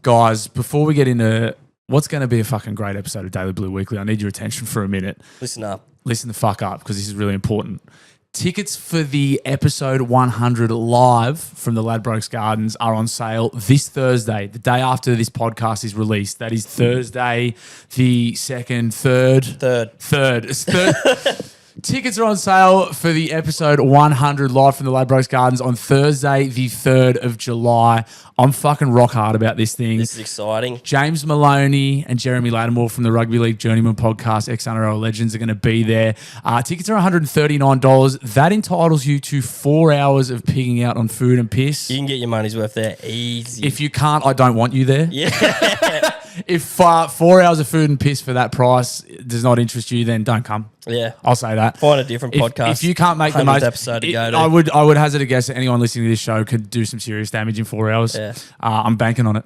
Guys, before we get into what's going to be a fucking great episode of Daily Blue Weekly, I need your attention for a minute. Listen up. Listen the fuck up, because this is really important. Tickets for the episode 100 live from the Ladbrokes Gardens are on sale this Thursday, the day after this podcast is released. That is Thursday, the 2nd, 3rd. Third. It's third. Tickets are on sale for the episode 100 live from the Ladbrokes Gardens on Thursday, the 3rd of July. I'm fucking rock hard about this thing. This is exciting. James Maloney and Jeremy Lattimore from the Rugby League Journeyman podcast, ex-NRL Legends, are going to be there. Tickets are $139. That entitles you to 4 hours of pigging out on food and piss. You can get your money's worth there easy. If you can't, I don't want you there. Yeah. If 4 hours of food and piss for that price does not interest you, then don't come. Yeah. I'll say that. Find a different podcast. If you can't make the most episode to go to. I would hazard a guess that anyone listening to this show could do some serious damage in 4 hours. Yeah. I'm banking on it.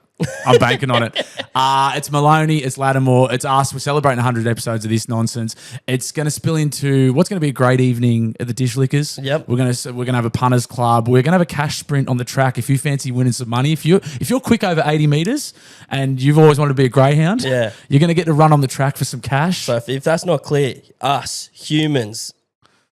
It's Maloney, it's Lattimore, it's us. We're celebrating 100 episodes of this nonsense. It's going to spill into what's going to be a great evening at the Dish Lickers. Yep. We're going to have a punters club. We're going to have a cash sprint on the track. If you fancy winning some money, if you're quick over 80 meters and you've always wanted to be a greyhound, yeah, you're going to get to run on the track for some cash. So if that's not clear, us humans,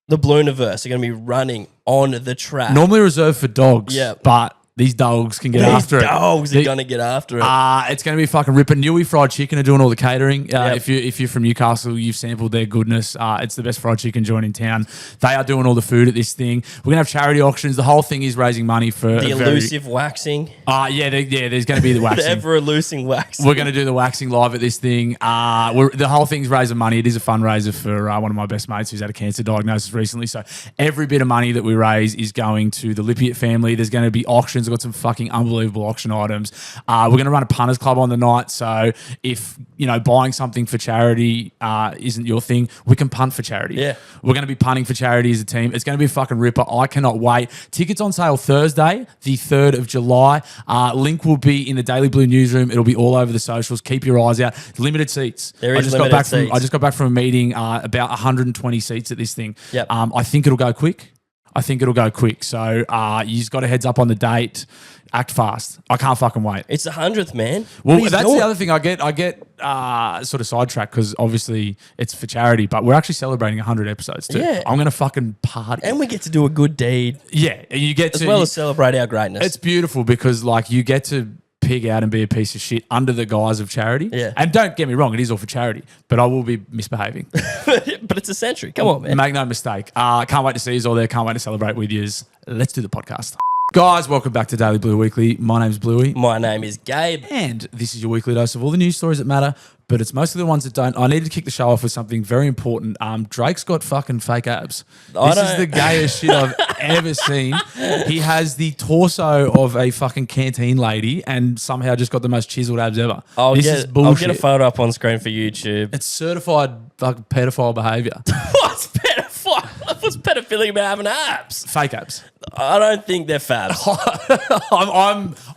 the Blooniverse, are going to be running on the track. Normally reserved for dogs, Yep. but these dogs can get after it. These dogs are going to get after it. It's going to be fucking ripping. Newey Fried Chicken are doing all the catering. Yep. If you're from Newcastle, you've sampled their goodness. It's the best fried chicken joint in town. They are doing all the food at this thing. We're going to have charity auctions. The whole thing is raising money for the elusive waxing. There's going to be the waxing. The ever-elusive waxing. We're going to do the waxing live at this thing. The whole thing's raising money. It is a fundraiser for one of my best mates who's had a cancer diagnosis recently. So every bit of money that we raise is going to the Lippiett family. There's going to be auctions. We've got some fucking unbelievable auction items. We're going to run a punters club on the night. So if buying something for charity isn't your thing, we can punt for charity. Yeah, we're going to be punting for charity as a team. It's going to be a fucking ripper. I cannot wait. Tickets on sale Thursday, the 3rd of July. Link will be in the Daily Blue newsroom. It'll be all over the socials. Keep your eyes out. Limited seats. I just got back from a meeting. About 120 seats at this thing. Yep. I think it'll go quick. So you just got a heads up on the date. Act fast. I can't fucking wait. It's the 100th, man. Well, that's the other thing. I get sort of sidetracked because obviously it's for charity, but we're actually celebrating 100 episodes too. Yeah. I'm going to fucking party. And we get to do a good deed. Yeah. And you get as well as celebrate our greatness. It's beautiful because you get to pig out and be a piece of shit under the guise of charity. Yeah. And don't get me wrong, it is all for charity, but I will be misbehaving. But it's a century. Come on, man. Make no mistake. Can't wait to see you all there. Can't wait to celebrate with you. Let's do the podcast. Guys, welcome back to Daily Blue Weekly. My name's Bluey. My name is Gabe. And this is your weekly dose of all the news stories that matter, but it's mostly the ones that don't. I need to kick the show off with something very important. Drake's got fucking fake abs. This is the gayest shit I've ever seen. He has the torso of a fucking canteen lady and somehow just got the most chiseled abs ever. This is bullshit. I'll get a photo up on screen for YouTube. It's certified fucking pedophile behavior. What's pedophile? What's pedophilia about having abs? Fake abs. I don't think they're fabs.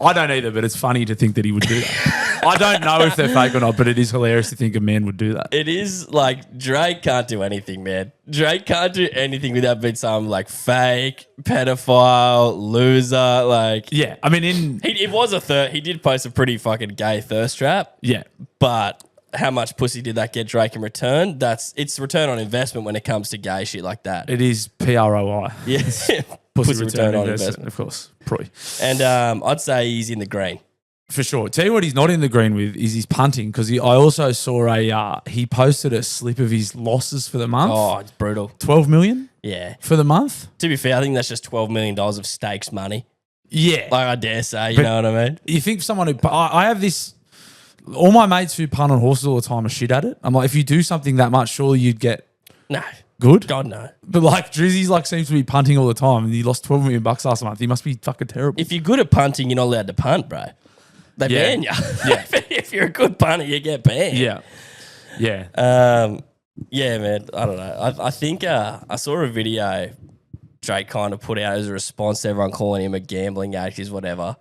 I don't either, but it's funny to think that he would do that. I don't know if they're fake or not, but it is hilarious to think a man would do that. It is like Drake can't do anything, man. Drake can't do anything without being some fake, pedophile, loser. Yeah, I mean, he was he did post a pretty fucking gay thirst trap. Yeah, but how much pussy did that get Drake in return? It's return on investment when it comes to gay shit like that. It is PROI. Yes. Pussy return on investment. Of course. Probably. And I'd say he's in the green. For sure. Tell you what he's not in the green with is his punting, because I also saw he posted a slip of his losses for the month. Oh, it's brutal. 12 million? Yeah. For the month? To be fair, I think that's just $12 million of stakes money. Yeah. I dare say, you know what I mean? You think someone who... I have this... All my mates who punt on horses all the time are shit at it. I'm like, if you do something that much, surely you'd get... No. Good? God, no. But Drizzy's seems to be punting all the time and he lost $12 million last month. He must be fucking terrible. If you're good at punting, you're not allowed to punt, bro. They ban you. Yeah. If you're a good punter, you get banned. Yeah. Yeah. Yeah, man. I don't know. I think I saw a video Drake kind of put out as a response to everyone calling him a gambling addict is whatever.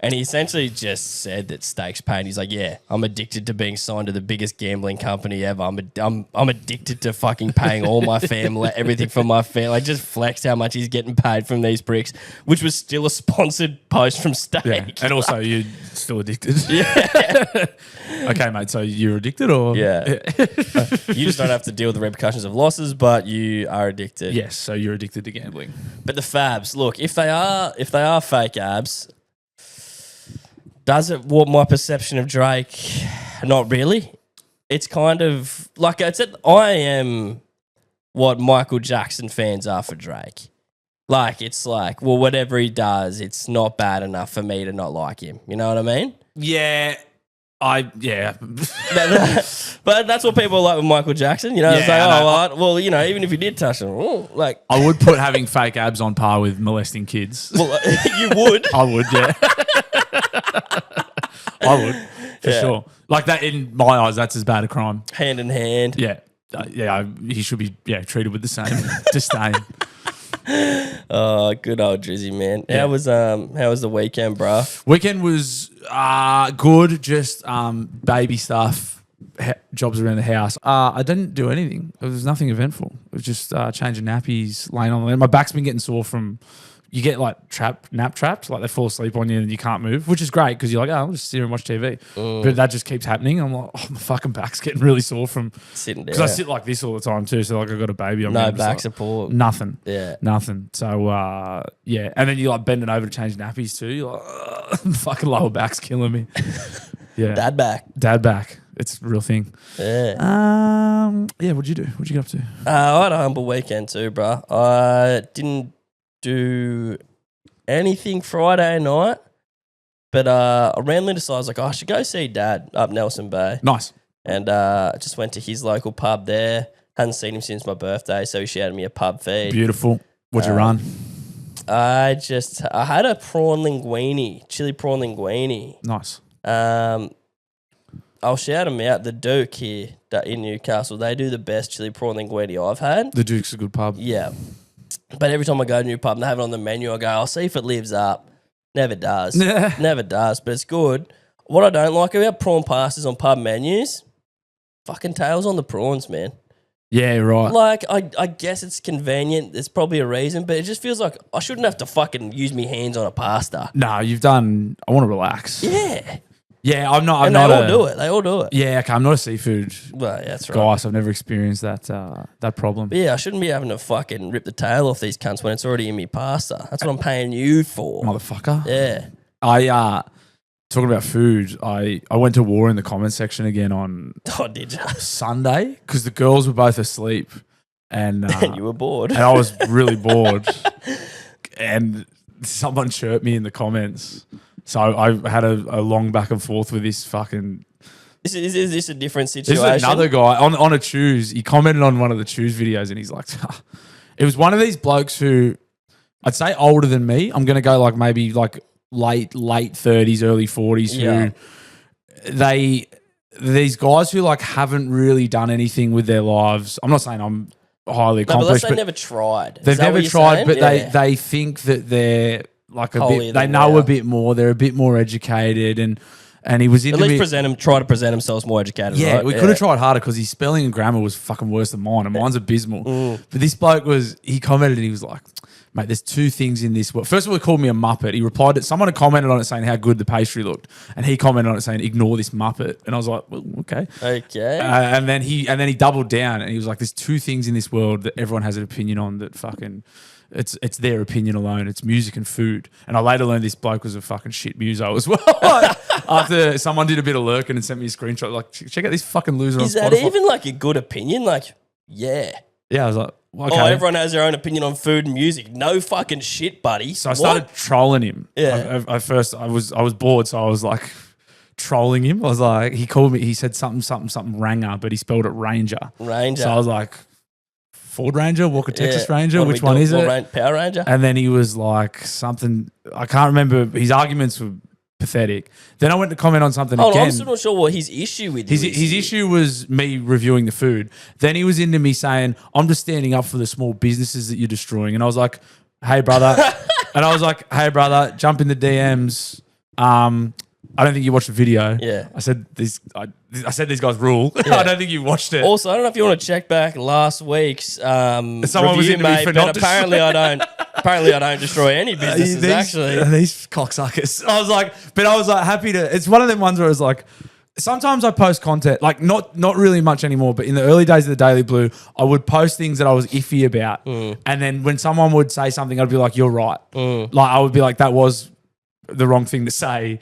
And he essentially just said that stakes pain. He's like, yeah, I'm addicted to being signed to the biggest gambling company ever. I'm addicted to fucking paying all my family, everything from my family. I just flexed how much he's getting paid from these bricks, which was still a sponsored post from Stake. Yeah. And also, you're still addicted. Yeah. Okay, mate. So you're addicted, or Yeah. You just don't have to deal with the repercussions of losses, but you are addicted. Yes. So you're addicted to gambling. But the fabs, look, if they are fake abs, does it warp my perception of Drake? Not really. It's kind of like I am what Michael Jackson fans are for Drake. Like, it's like, well, whatever he does, it's not bad enough for me to not like him. You know what I mean? Yeah. Yeah. But that's what people like with Michael Jackson. You know, it's like, well, you know, even if you did touch him, like. I would put having fake abs on par with molesting kids. Well, you would. I would, yeah. I would, for sure. Like that, in my eyes, that's as bad a crime. Hand in hand. Yeah. He should be treated with the same disdain. Oh, good old Drizzy, man. Yeah. How was the weekend, bro? Weekend was good, just baby stuff, jobs around the house. I didn't do anything. It was nothing eventful. It was just changing nappies, laying on the land. My back's been getting sore from... You get like nap trapped, like they fall asleep on you and you can't move, which is great because you're like, oh, I'll just sit here and watch TV. But that just keeps happening. I'm like, oh, my fucking back's getting really sore from sitting there. Because I sit like this all the time too. So like I've got a baby. I'm no just back like, support. Nothing. Yeah. Nothing. So yeah. And then you like bending over to change nappies too. You're like, fucking lower back's killing me. Yeah. Dad back. It's a real thing. Yeah. Yeah, what'd you do? What'd you get up to? I had a humble weekend too, bro. I didn't do anything Friday night, but I randomly decided, I was like, I should go see Dad up Nelson Bay. Nice. And I just went to his local pub there. Hadn't seen him since my birthday, so he shouted me a pub feed. Beautiful. What'd you run? I had a prawn linguine, chili prawn linguine. Nice. I'll shout him out. The Duke here in Newcastle, they do the best chili prawn linguine I've had. The Duke's a good pub. Yeah. But every time I go to a new pub and they have it on the menu, I go, I'll see if it lives up. Never does. Never does, but it's good. What I don't like about prawn pastas on pub menus, fucking tails on the prawns, man. Yeah, right. Like, I guess it's convenient. There's probably a reason, but it just feels like I shouldn't have to fucking use my hands on a pasta. No, you've done... I want to relax. Yeah. Yeah, I'm not... They all do it. Yeah, okay, I'm not a seafood Well, yeah, that's right. guy, so I've never experienced that problem. But yeah, I shouldn't be having to fucking rip the tail off these cunts when it's already in me pasta. That's what I'm paying you for. Motherfucker. Yeah. Talking about food, I went to war in the comment section again on Did you? Sunday because the girls were both asleep and You were bored. and I was really bored and someone chirped me in the comments. So I had a long back and forth with this fucking... Is this a different situation? This is another guy on a choose. He commented on one of the choose videos and he's like, it was one of these blokes who I'd say older than me. I'm going to go like maybe like late 30s, early 40s who these guys who like haven't really done anything with their lives. I'm not saying I'm highly accomplished. But let's say never tried. They've never tried, saying? but they think that they're like a holier bit, they than know thou. a bit more. They're a bit more educated and he was into At least try to present themselves more educated. Yeah, right? we could have tried harder because his spelling and grammar was fucking worse than mine, and mine's abysmal. But this bloke he commented and he was like, mate, there's two things in this world. First of all, he called me a muppet. He replied someone had commented on it saying how good the pastry looked, and he commented on it saying, ignore this muppet. And I was like, well, okay. Okay. And then he doubled down and he was like, there's two things in this world that everyone has an opinion on that fucking... It's their opinion alone. It's music and food. And I later learned this bloke was a fucking shit muso as well. Like, after someone did a bit of lurking and sent me a screenshot, like, check out this fucking loser on Spotify. Is that even like a good opinion? Like, yeah. Yeah, I was like, okay. Oh, everyone has their own opinion on food and music. No fucking shit, buddy. So I started trolling him. Yeah. I first I was bored, so I was like trolling him. I was like, he called me, he said something Ranger, but he spelled it Ranger. Ranger. So I was like, Ford Ranger, Walker Texas Ranger, What do which we one do? is it? Power Ranger? And then he was like something, I can't remember, his arguments were pathetic. Then I went to comment on something Hold on, again. I'm still not sure what his issue with you is. His issue was me reviewing the food. Then he was into me saying, I'm just standing up for the small businesses that you're destroying. And I was like, hey, brother. And I was like, hey, brother, jump in the DMs. I don't think you watched the video. Yeah. I said these guys rule. I don't think you watched it. Also, I don't know if you want to check back last week's Someone was review, into me mate, for but not apparently I don't. Apparently, I don't destroy any businesses. These cocksuckers. I was like happy to. It's one of them ones where it's like. Sometimes I post content, like not really much anymore, but in the early days of the Daily Blue, I would post things that I was iffy about. And then when someone would say something, I'd be like, you're right. Like I would be like, that was the wrong thing to say.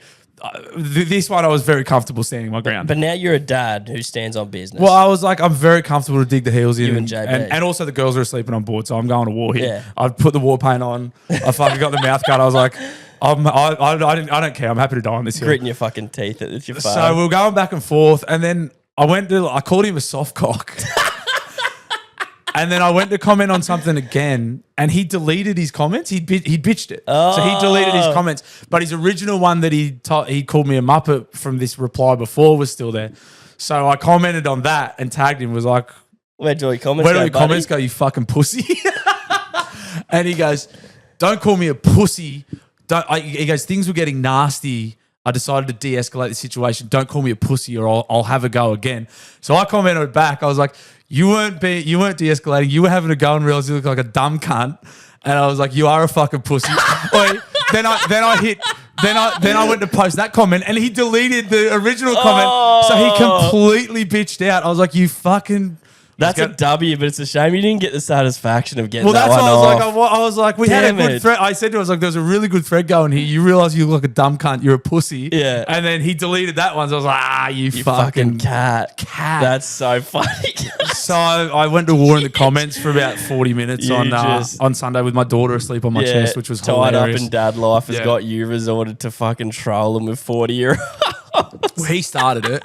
This one, I was very comfortable standing my ground. But now you're a dad who stands on business. Well, I was like, I'm very comfortable to dig the heels in. You and JB. And also the girls are sleeping on board, so I'm going to war here. Yeah. I'd put the war paint on. I fucking got the mouth cut. I was like, I don't care. I'm happy to die on this hill. Gritting your fucking teeth at your phone. So we were going back and forth, and then I called him a soft cock. And then I went to comment on something again, and he deleted his comments. He bitched it. So he deleted his comments. But his original one that he called me a muppet from this reply before was still there. So I commented on that and tagged him, was like, where'd your comments where go, do your buddy? comments go, you fucking pussy? And he goes, don't call me a pussy. He goes, things were getting nasty. I decided to de-escalate the situation. Don't call me a pussy or I'll have a go again. So I commented back. I was like, you weren't de-escalating. You were having a go and realized you look like a dumb cunt. And I was like, you are a fucking pussy. Then I went to post that comment and he deleted the original comment. So he completely bitched out. I was like, you fucking... That's a W, but it's a shame you didn't get the satisfaction of getting well, that that's one what off. I was like, we Damn had a good it. thread. I said to him, I was like, there's a really good thread going here. You realize you look like a dumb cunt. You're a pussy. Yeah. And then he deleted that one. So I was like, you fucking cat. That's so funny. So I went to war in the comments for about 40 minutes on Sunday with my daughter asleep on my chest, which was tied hilarious. up in dad life has got you resorted to fucking troll them with 40-year-olds. Well, he started it.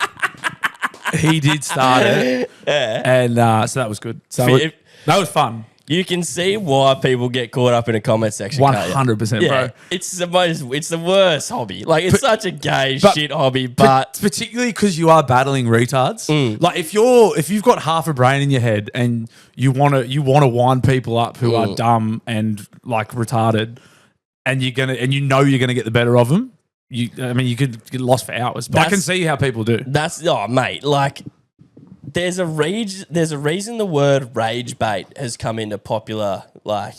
He did start it. Yeah. And so that was good. So that was fun. You can see why people get caught up in a comment section. 100%, bro. It's the worst hobby. Like it's such a gay shit hobby, but particularly because you are battling retards. Like if you've got half a brain in your head and you want to wind people up who are dumb and like retarded, and you're gonna get the better of them. You could get lost for hours, but I can see how people do. Mate, like there's a reason the word rage bait has come into popular, like,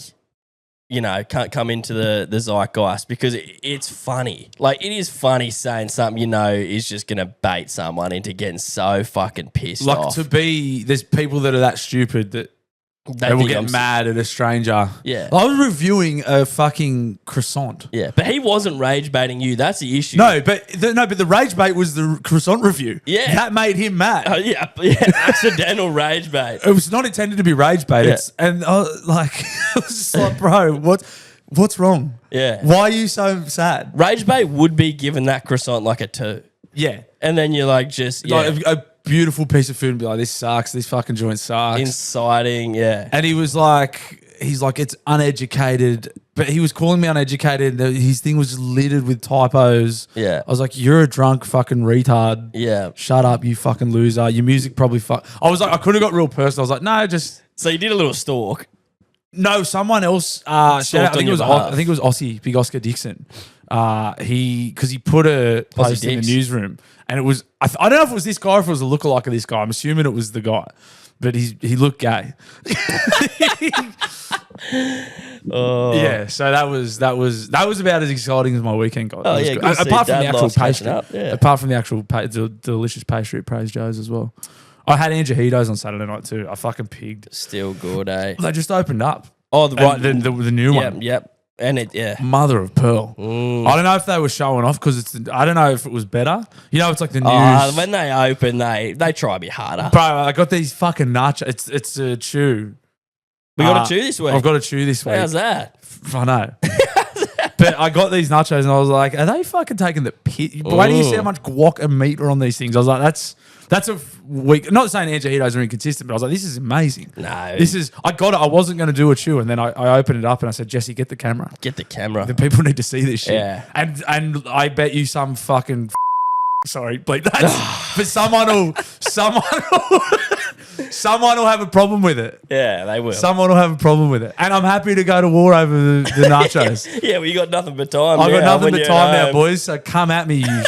come into the zeitgeist because it's funny. Like it is funny saying something is just gonna bait someone into getting so fucking pissed off. There's people that are that stupid that they will get mad at a stranger. Yeah. I was reviewing a fucking croissant. Yeah, but he wasn't rage baiting you. That's the issue. No, but the rage bait was the croissant review. Yeah. That made him mad. Accidental rage bait. It was not intended to be rage bait. Yeah. And I was just like, bro, what's wrong? Yeah. Why are you so sad? Rage bait would be giving that croissant like a 2. Yeah. And then you're like, like a beautiful piece of food and be like, this sucks. This fucking joint sucks. Inciting, yeah. And he's like, it's uneducated. But he was calling me uneducated. His thing was littered with typos. Yeah. I was like, you're a drunk fucking retard. Yeah. Shut up, you fucking loser. Your music probably I was like, I could have got real personal. I was like, no, just... So you did a little stalk. No, someone else. I think it was Aussie, Big Oscar Dixon. Because he put a post in the newsroom, and it was I don't know if it was this guy or if it was a lookalike of this guy. I'm assuming it was the guy, but he looked gay. Yeah, so that was about as exciting as my weekend got. Apart from the actual pastry, apart from the actual delicious pastry at Praise Joe's as well. I had angejitos on Saturday night too. I fucking pigged. Still good, eh? They just opened up. Oh, the new one. Yep. And mother of pearl. I don't know if they were showing off because I don't know if it was better. It's like the news. When they open, they try a bit harder. Bro, I got these fucking nachos. It's a chew. We got a chew this week. I've got a chew this week. How's that? I know. But I got these nachos and I was like, are they fucking taking the piss? Why do you see how much guac and meat are on these things? I was like, that's a week. Not saying angejitos are inconsistent, but I was like, this is amazing. No. I got it. I wasn't going to do a chew. And then I opened it up and I said, Jesse, get the camera. Get the camera. The people need to see this shit. Yeah. And I bet you some fucking... Sorry, bleep that. But someone will Someone will have a problem with it. Yeah, they will. Someone will have a problem with it. And I'm happy to go to war over the nachos. Yeah, well, you got nothing but time. I've got now nothing when but you're time at now, home. boys. So come at me, you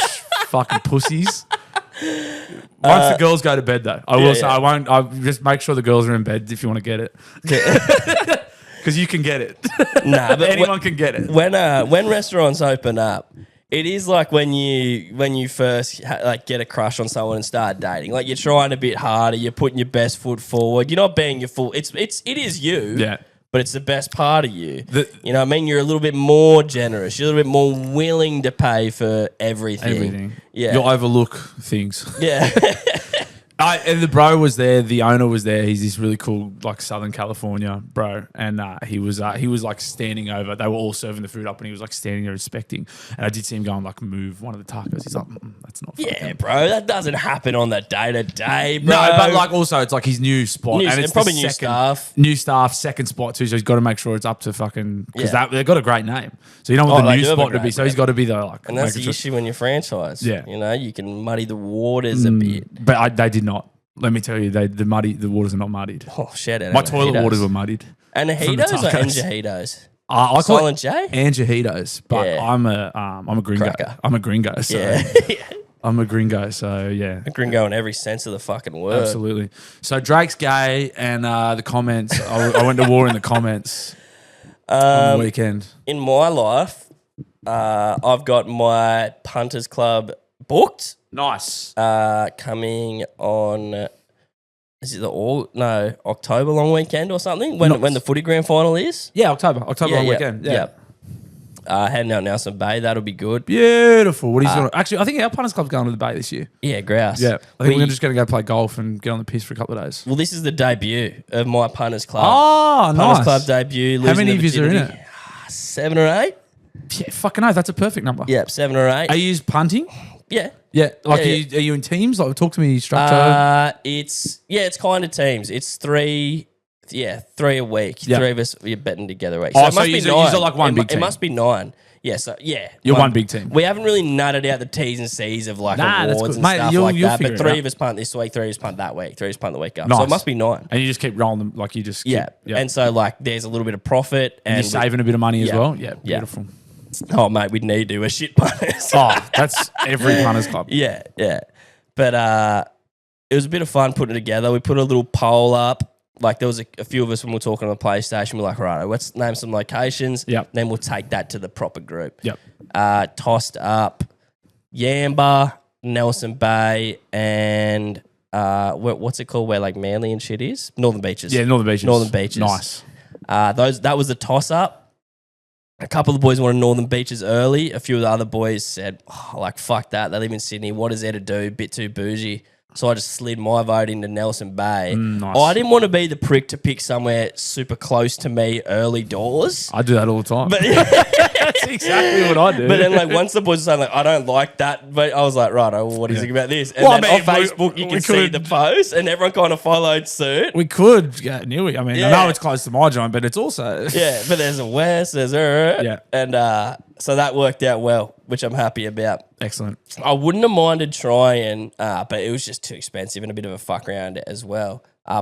fucking pussies. Once the girls go to bed, though, I will say yeah. I won't. I'll just make sure the girls are in bed if you want to get it, because you can get it. Nah, but anyone can get it. When restaurants open up, it is like when you first get a crush on someone and start dating. Like you're trying a bit harder, you're putting your best foot forward. You're not being your full. It is you. Yeah. But it's the best part of you. You know what I mean? You're a little bit more generous. You're a little bit more willing to pay for everything. Yeah. You'll overlook things. Yeah. And the bro was there. The owner was there. He's this really cool, like Southern California bro, and he was like standing over. They were all serving the food up, and he was like standing there inspecting. And I did see him go and like move one of the tacos. He's like, "That's not." Yeah, bro, that doesn't happen on the day to day, bro. No, but like also it's like his new spot, and it's probably the new second staff, second spot too. So he's got to make sure it's up to fucking because Yeah. they've got a great name. So you don't want the they new do have a spot to be. great So he's name. got to be the like. and that's the making sure- issue when you're franchise. Yeah. You know, you can muddy the waters a bit. But they did not. Let me tell you, the waters are not muddied. Oh, shout out. My toilet waters were muddied. And from the Angejitos or tacos. Angejitos? I call Silent it J? Angejitos, but Yeah. I'm a gringo. Cracker. I'm a gringo, so Yeah. I'm a gringo, so yeah. A gringo in every sense of the fucking word. Absolutely. So Drake's gay, and the comments. I went to war in the comments on the weekend. In my life, I've got my Punters Club booked. Nice. Coming on. Is it October long weekend or something? When the footy grand final is? Yeah, October long weekend. Yeah. Heading out Nelson Bay, that'll be good. Beautiful. What are you doing? Actually, I think our Punters Club's going to the Bay this year. Yeah, grouse. Yeah. I think we're just going to go play golf and get on the piss for a couple of days. Well, this is the debut of my Punters Club. Oh, Punters nice. Club debut. How losing many the of you are in virginity. it? 7 or 8. Yeah, fucking oath. That's a perfect number. Yep, 7 or 8. Are you punting? Yeah. Yeah. Like, Yeah, Are you in teams? Like, talk to me structure. It's kind of teams. It's 3 a week. Yeah. 3 of us we're betting together a week. Oh, it so must be you're 9. like one big It team. must be 9. Yeah, so yeah. You're one big team. We haven't really nutted out the T's and C's of like Nah, that's awards good. and Mate, stuff you'll like that. figure But it 3 out. of us punt this week, 3 of us punt that week, 3 of us punt the week up. Nice. So it must be 9. And you just keep rolling them. Like, you just keep, Yeah. And so like there's a little bit of profit and and you're saving a bit of money as Yeah. well. Yeah. Yeah. Beautiful. oh mate, we'd need to. We're shit punters. Oh, that's every Punters Club. Yeah. But it was a bit of fun putting it together. We put a little poll up. Like there was a few of us when we were talking on the PlayStation. We're like, right, let's name some locations. Yep. Then we'll take that to the proper group. Yep. Tossed up Yamba, Nelson Bay, and what's it called? Where like Manly and shit is Northern Beaches. Yeah, Northern Beaches. Northern Beaches. Nice. That was the toss up. A couple of the boys wanted Northern Beaches early. A few of the other boys said, like, fuck that. They live in Sydney. What is there to do? Bit too bougie. So I just slid my vote into Nelson Bay. Nice. I didn't want to be the prick to pick somewhere super close to me early doors. I do that all the time. But That's exactly what I do. But then, like, once the boys were saying, like, I don't like that, but I was like, right, well, what do you think about this? And Well, then I mean, on Facebook, you we can see could- the post, and everyone kind of followed suit. we could get near it. I mean, I Yeah. know it's close to my joint, but it's also Yeah, but there's a West, there's Yeah. and so that worked out well, which I'm happy about. excellent. I wouldn't have minded trying, but it was just too expensive and a bit of a fuck around as well.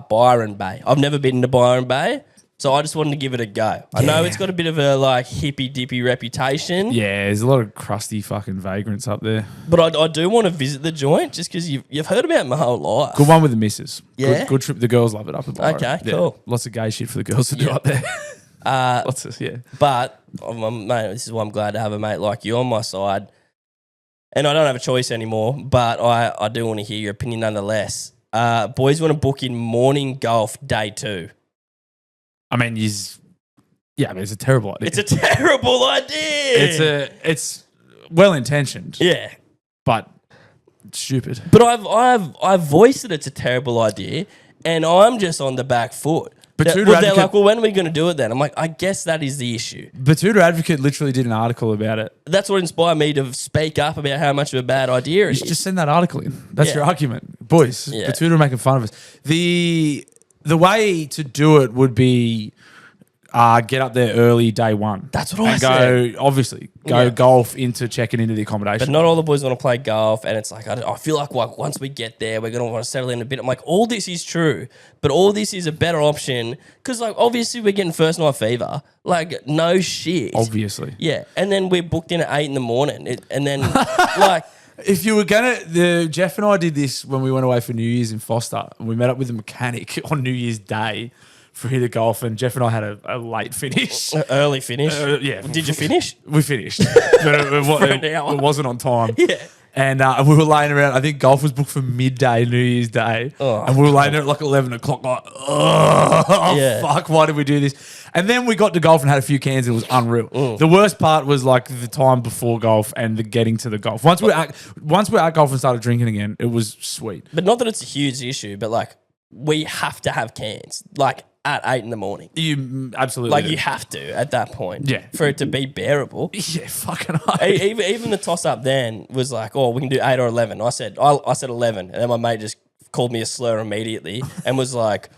Byron Bay. I've never been to Byron Bay, so I just wanted to give it a go. I know it's got a bit of a like hippy dippy reputation, Yeah, there's a lot of crusty fucking vagrants up there. but I do want to visit the joint just because you've heard about it my whole life. Good one with the missus. Yeah? Good trip. The girls love it up at Byron. Okay, Yeah. cool. Lots of gay shit for the girls to do Yeah. up there. Lots of, yeah. But, mate, this is why I'm glad to have a mate like you on my side. And I don't have a choice anymore, but I do want to hear your opinion nonetheless. Boys want to book in morning golf day 2. I mean, it's a terrible idea. It's a terrible idea. It's well intentioned, Yeah. but stupid. But I've voiced that it's a terrible idea, and I'm just on the back foot. Batuta They're Advocate- like, well, when are we going to do it then? I'm like, I guess that is the issue. Batuta Advocate literally did an article about it. That's what inspired me to speak up about how much of a bad idea it You is. should just send that article in. That's Yeah. your argument. Boys, Yeah. Batuta are making fun of us. The way to do it would be get up there early day one. That's what I said. Obviously, go golf into checking into the accommodation. But not all the boys want to play golf, and it's like I feel like once we get there, we're gonna want to settle in a bit. I'm like, all this is true, but all this is a better option because, like, obviously we're getting first night fever. Like, no shit. Obviously, yeah. And then we're booked in at 8 a.m, and then like. If you were Jeff and I did this when we went away for New Year's in Foster, and we met up with a mechanic on New Year's Day for hit a golf, and Jeff and I had a late finish. Early finish? Yeah. Did you finish? We finished. But it wasn't on time. Yeah. And we were laying around. I think golf was booked for midday, New Year's Day. Oh, and we were laying there at like 11 o'clock, like, fuck, why did we do this? And then we got to golf and had a few cans. And it was unreal. The worst part was like the time before golf and the getting to the golf. Once we're at golf and started drinking again, it was sweet. But not that it's a huge issue, but like we have to have cans. Like, at 8 a.m. You absolutely like do. you have to at that point, Yeah. for it to be bearable. Yeah, fucking hell. Even the toss up then was like, oh, we can do 8 or 11. I said 11, and then my mate just called me a slur immediately and was like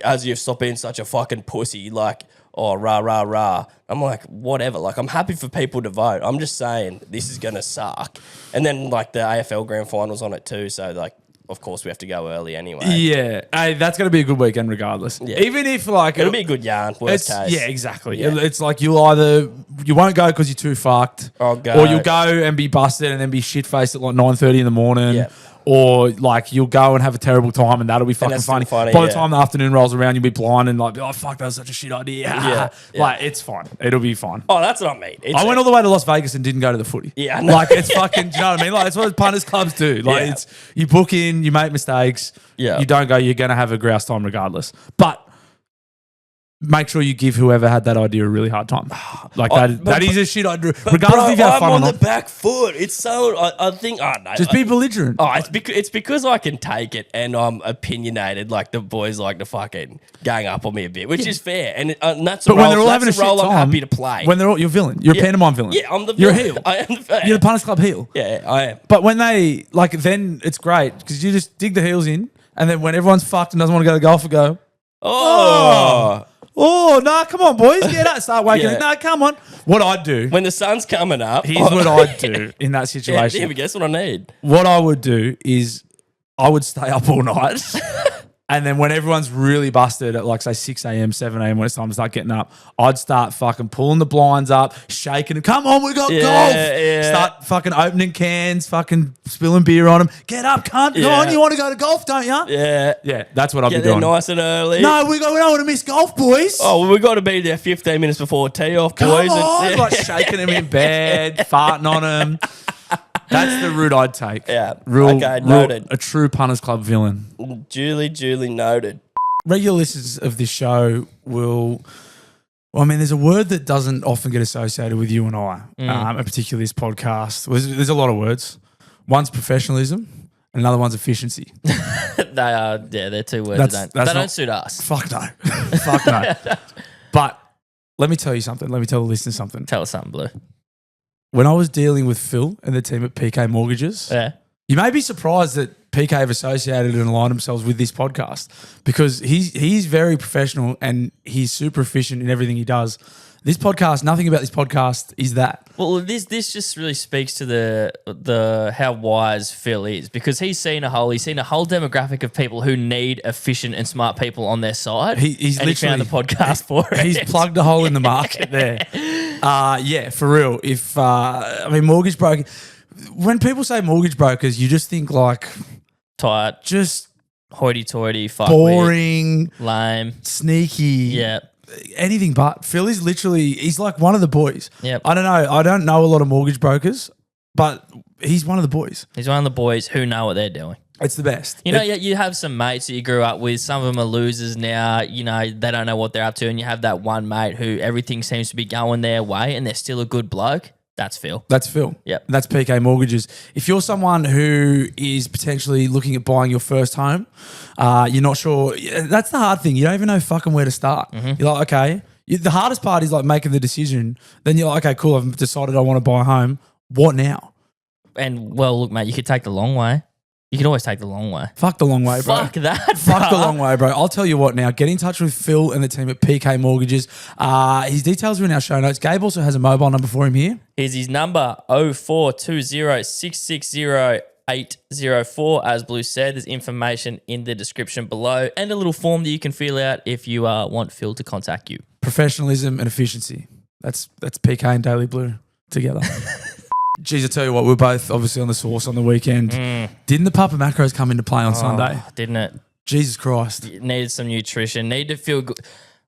as you've stopped being such a fucking pussy, like, oh, rah rah rah. I'm like, whatever. Like, I'm happy for people to vote. I'm just saying this is gonna suck. And then like the AFL grand finals on it too, so like, of course, we have to go early anyway. Yeah. Hey, that's going to be a good weekend regardless. Yeah. Even if, like... It'll be a good yarn, worst case. Yeah, exactly. Yeah. It's like you won't go because you're too fucked. I'll go. Or you'll go and be busted and then be shit-faced at like 9:30 in the morning. Yeah. Or like you'll go and have a terrible time and that'll be fucking funny. By the time the afternoon rolls around, you'll be blind and like, oh, fuck, that was such a shit idea. Yeah. Like, it's fine. It'll be fine. Oh, that's what I mean. I went all the way to Las Vegas and didn't go to the footy. Yeah, I know. Like, it's fucking, do you know what I mean? Like, it's what punters clubs do. Like, Yeah. it's you book in, you make mistakes, Yeah. you don't go, you're going to have a grouse time regardless. But make sure you give whoever had that idea a really hard time. Like, that is a shit idea. Regardless if you have fun or not. I'm on the back foot. It's so, I think, oh, no. Just be belligerent. Oh, it's because I can take it and I'm opinionated. Like, the boys like to fucking gang up on me a bit, which is fair. And that's But when they're all having a shit role time, I'm happy to play. When they're all, you're a villain. You're a pantomime villain. Yeah, I'm the You're a villain. heel. I am the You're the Punters Club heel. Yeah, I am. But when they, like, then it's great because you just dig the heels in and then when everyone's fucked and doesn't want to go to golf, go, oh, nah, come on, boys. Get up. Start waking up. Nah, come on. What I'd do. When the sun's coming up. Here's what I'd do in that situation. Yeah, but guess what I need? What I would do is I would stay up all night. And then when everyone's really busted at like, say, 6 a.m., 7 a.m., when it's time to start getting up, I'd start fucking pulling the blinds up, shaking them. Come on, we got golf. Yeah. Start fucking opening cans, fucking spilling beer on them. Get up, cunt. Come on, you want to go to golf, don't you? Yeah. Yeah, that's what I'd Get be there doing. nice and early. No, we don't want to miss golf, boys. Oh, well, we got to be there 15 minutes before tee off, boys. Come on. And- Like shaking them in bed, farting on them. That's the route I'd take. Yeah. Okay, noted. A true Punters Club villain. Duly noted. Regular listeners of this show will... Well, I mean, there's a word that doesn't often get associated with you and I, and particularly this podcast. There's a lot of words. One's professionalism, and another one's efficiency. They're two words that don't suit us. Fuck no. Fuck no. But let me tell you something. Let me tell the listeners something. Tell us something, Blue. When I was dealing with Phil and the team at PK Mortgages, you may be surprised that PK have associated and aligned themselves with this podcast because he's very professional and he's super efficient in everything he does. This podcast, nothing about this podcast is that. Well, this just really speaks to the how wise Phil is because he's seen a whole demographic of people who need efficient and smart people on their side. He's and literally he found the podcast for it. He's plugged a hole in the market there. Yeah, for real. If mortgage broker. When people say mortgage brokers, you just think like tight, just hoity-toity, boring, lame, sneaky. Yeah. Anything but. Phil is literally, he's like one of the boys. Yep. I don't know. I don't know a lot of mortgage brokers, but he's one of the boys. He's one of the boys who know what they're doing. It's the best. You know, you have some mates that you grew up with. Some of them are losers now. You know, they don't know what they're up to. And you have that one mate who everything seems to be going their way and they're still a good bloke. That's Phil. That's Phil. Yep. That's PK Mortgages. If you're someone who is potentially looking at buying your first home, you're not sure. That's the hard thing. You don't even know fucking where to start. Mm-hmm. You're like, okay. The hardest part is like making the decision. Then you're like, okay, cool. I've decided I want to buy a home. What now? And well, look, mate, you could take the long way. You can always take the long way. Fuck the long way, bro. Fuck that. Fuck the bruh. long way, bro. I'll tell you what now. Get in touch with Phil and the team at PK Mortgages. His details are in our show notes. Gabe also has a mobile number for him here. Here's his number 0420 As Blue said, there's information in the description below and a little form that you can fill out if you want Phil to contact you. Professionalism and efficiency. That's PK and Daily Blue together. Jeez, I tell you what, we're both obviously on the sauce on the weekend. Didn't the Papa Macros come into play on Sunday? Didn't it? Jesus Christ. You needed some nutrition. Need to feel good.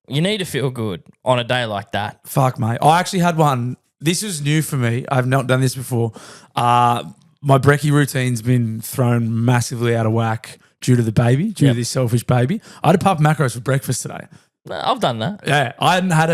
You need to feel good on a day like that. Fuck, mate. I actually had one. This was new for me. I've not done this before. My brekkie routine's been thrown massively out of whack due to the baby, due to this selfish baby. I had a Papa Macros for breakfast today. No, I've done that. Yeah, I hadn't had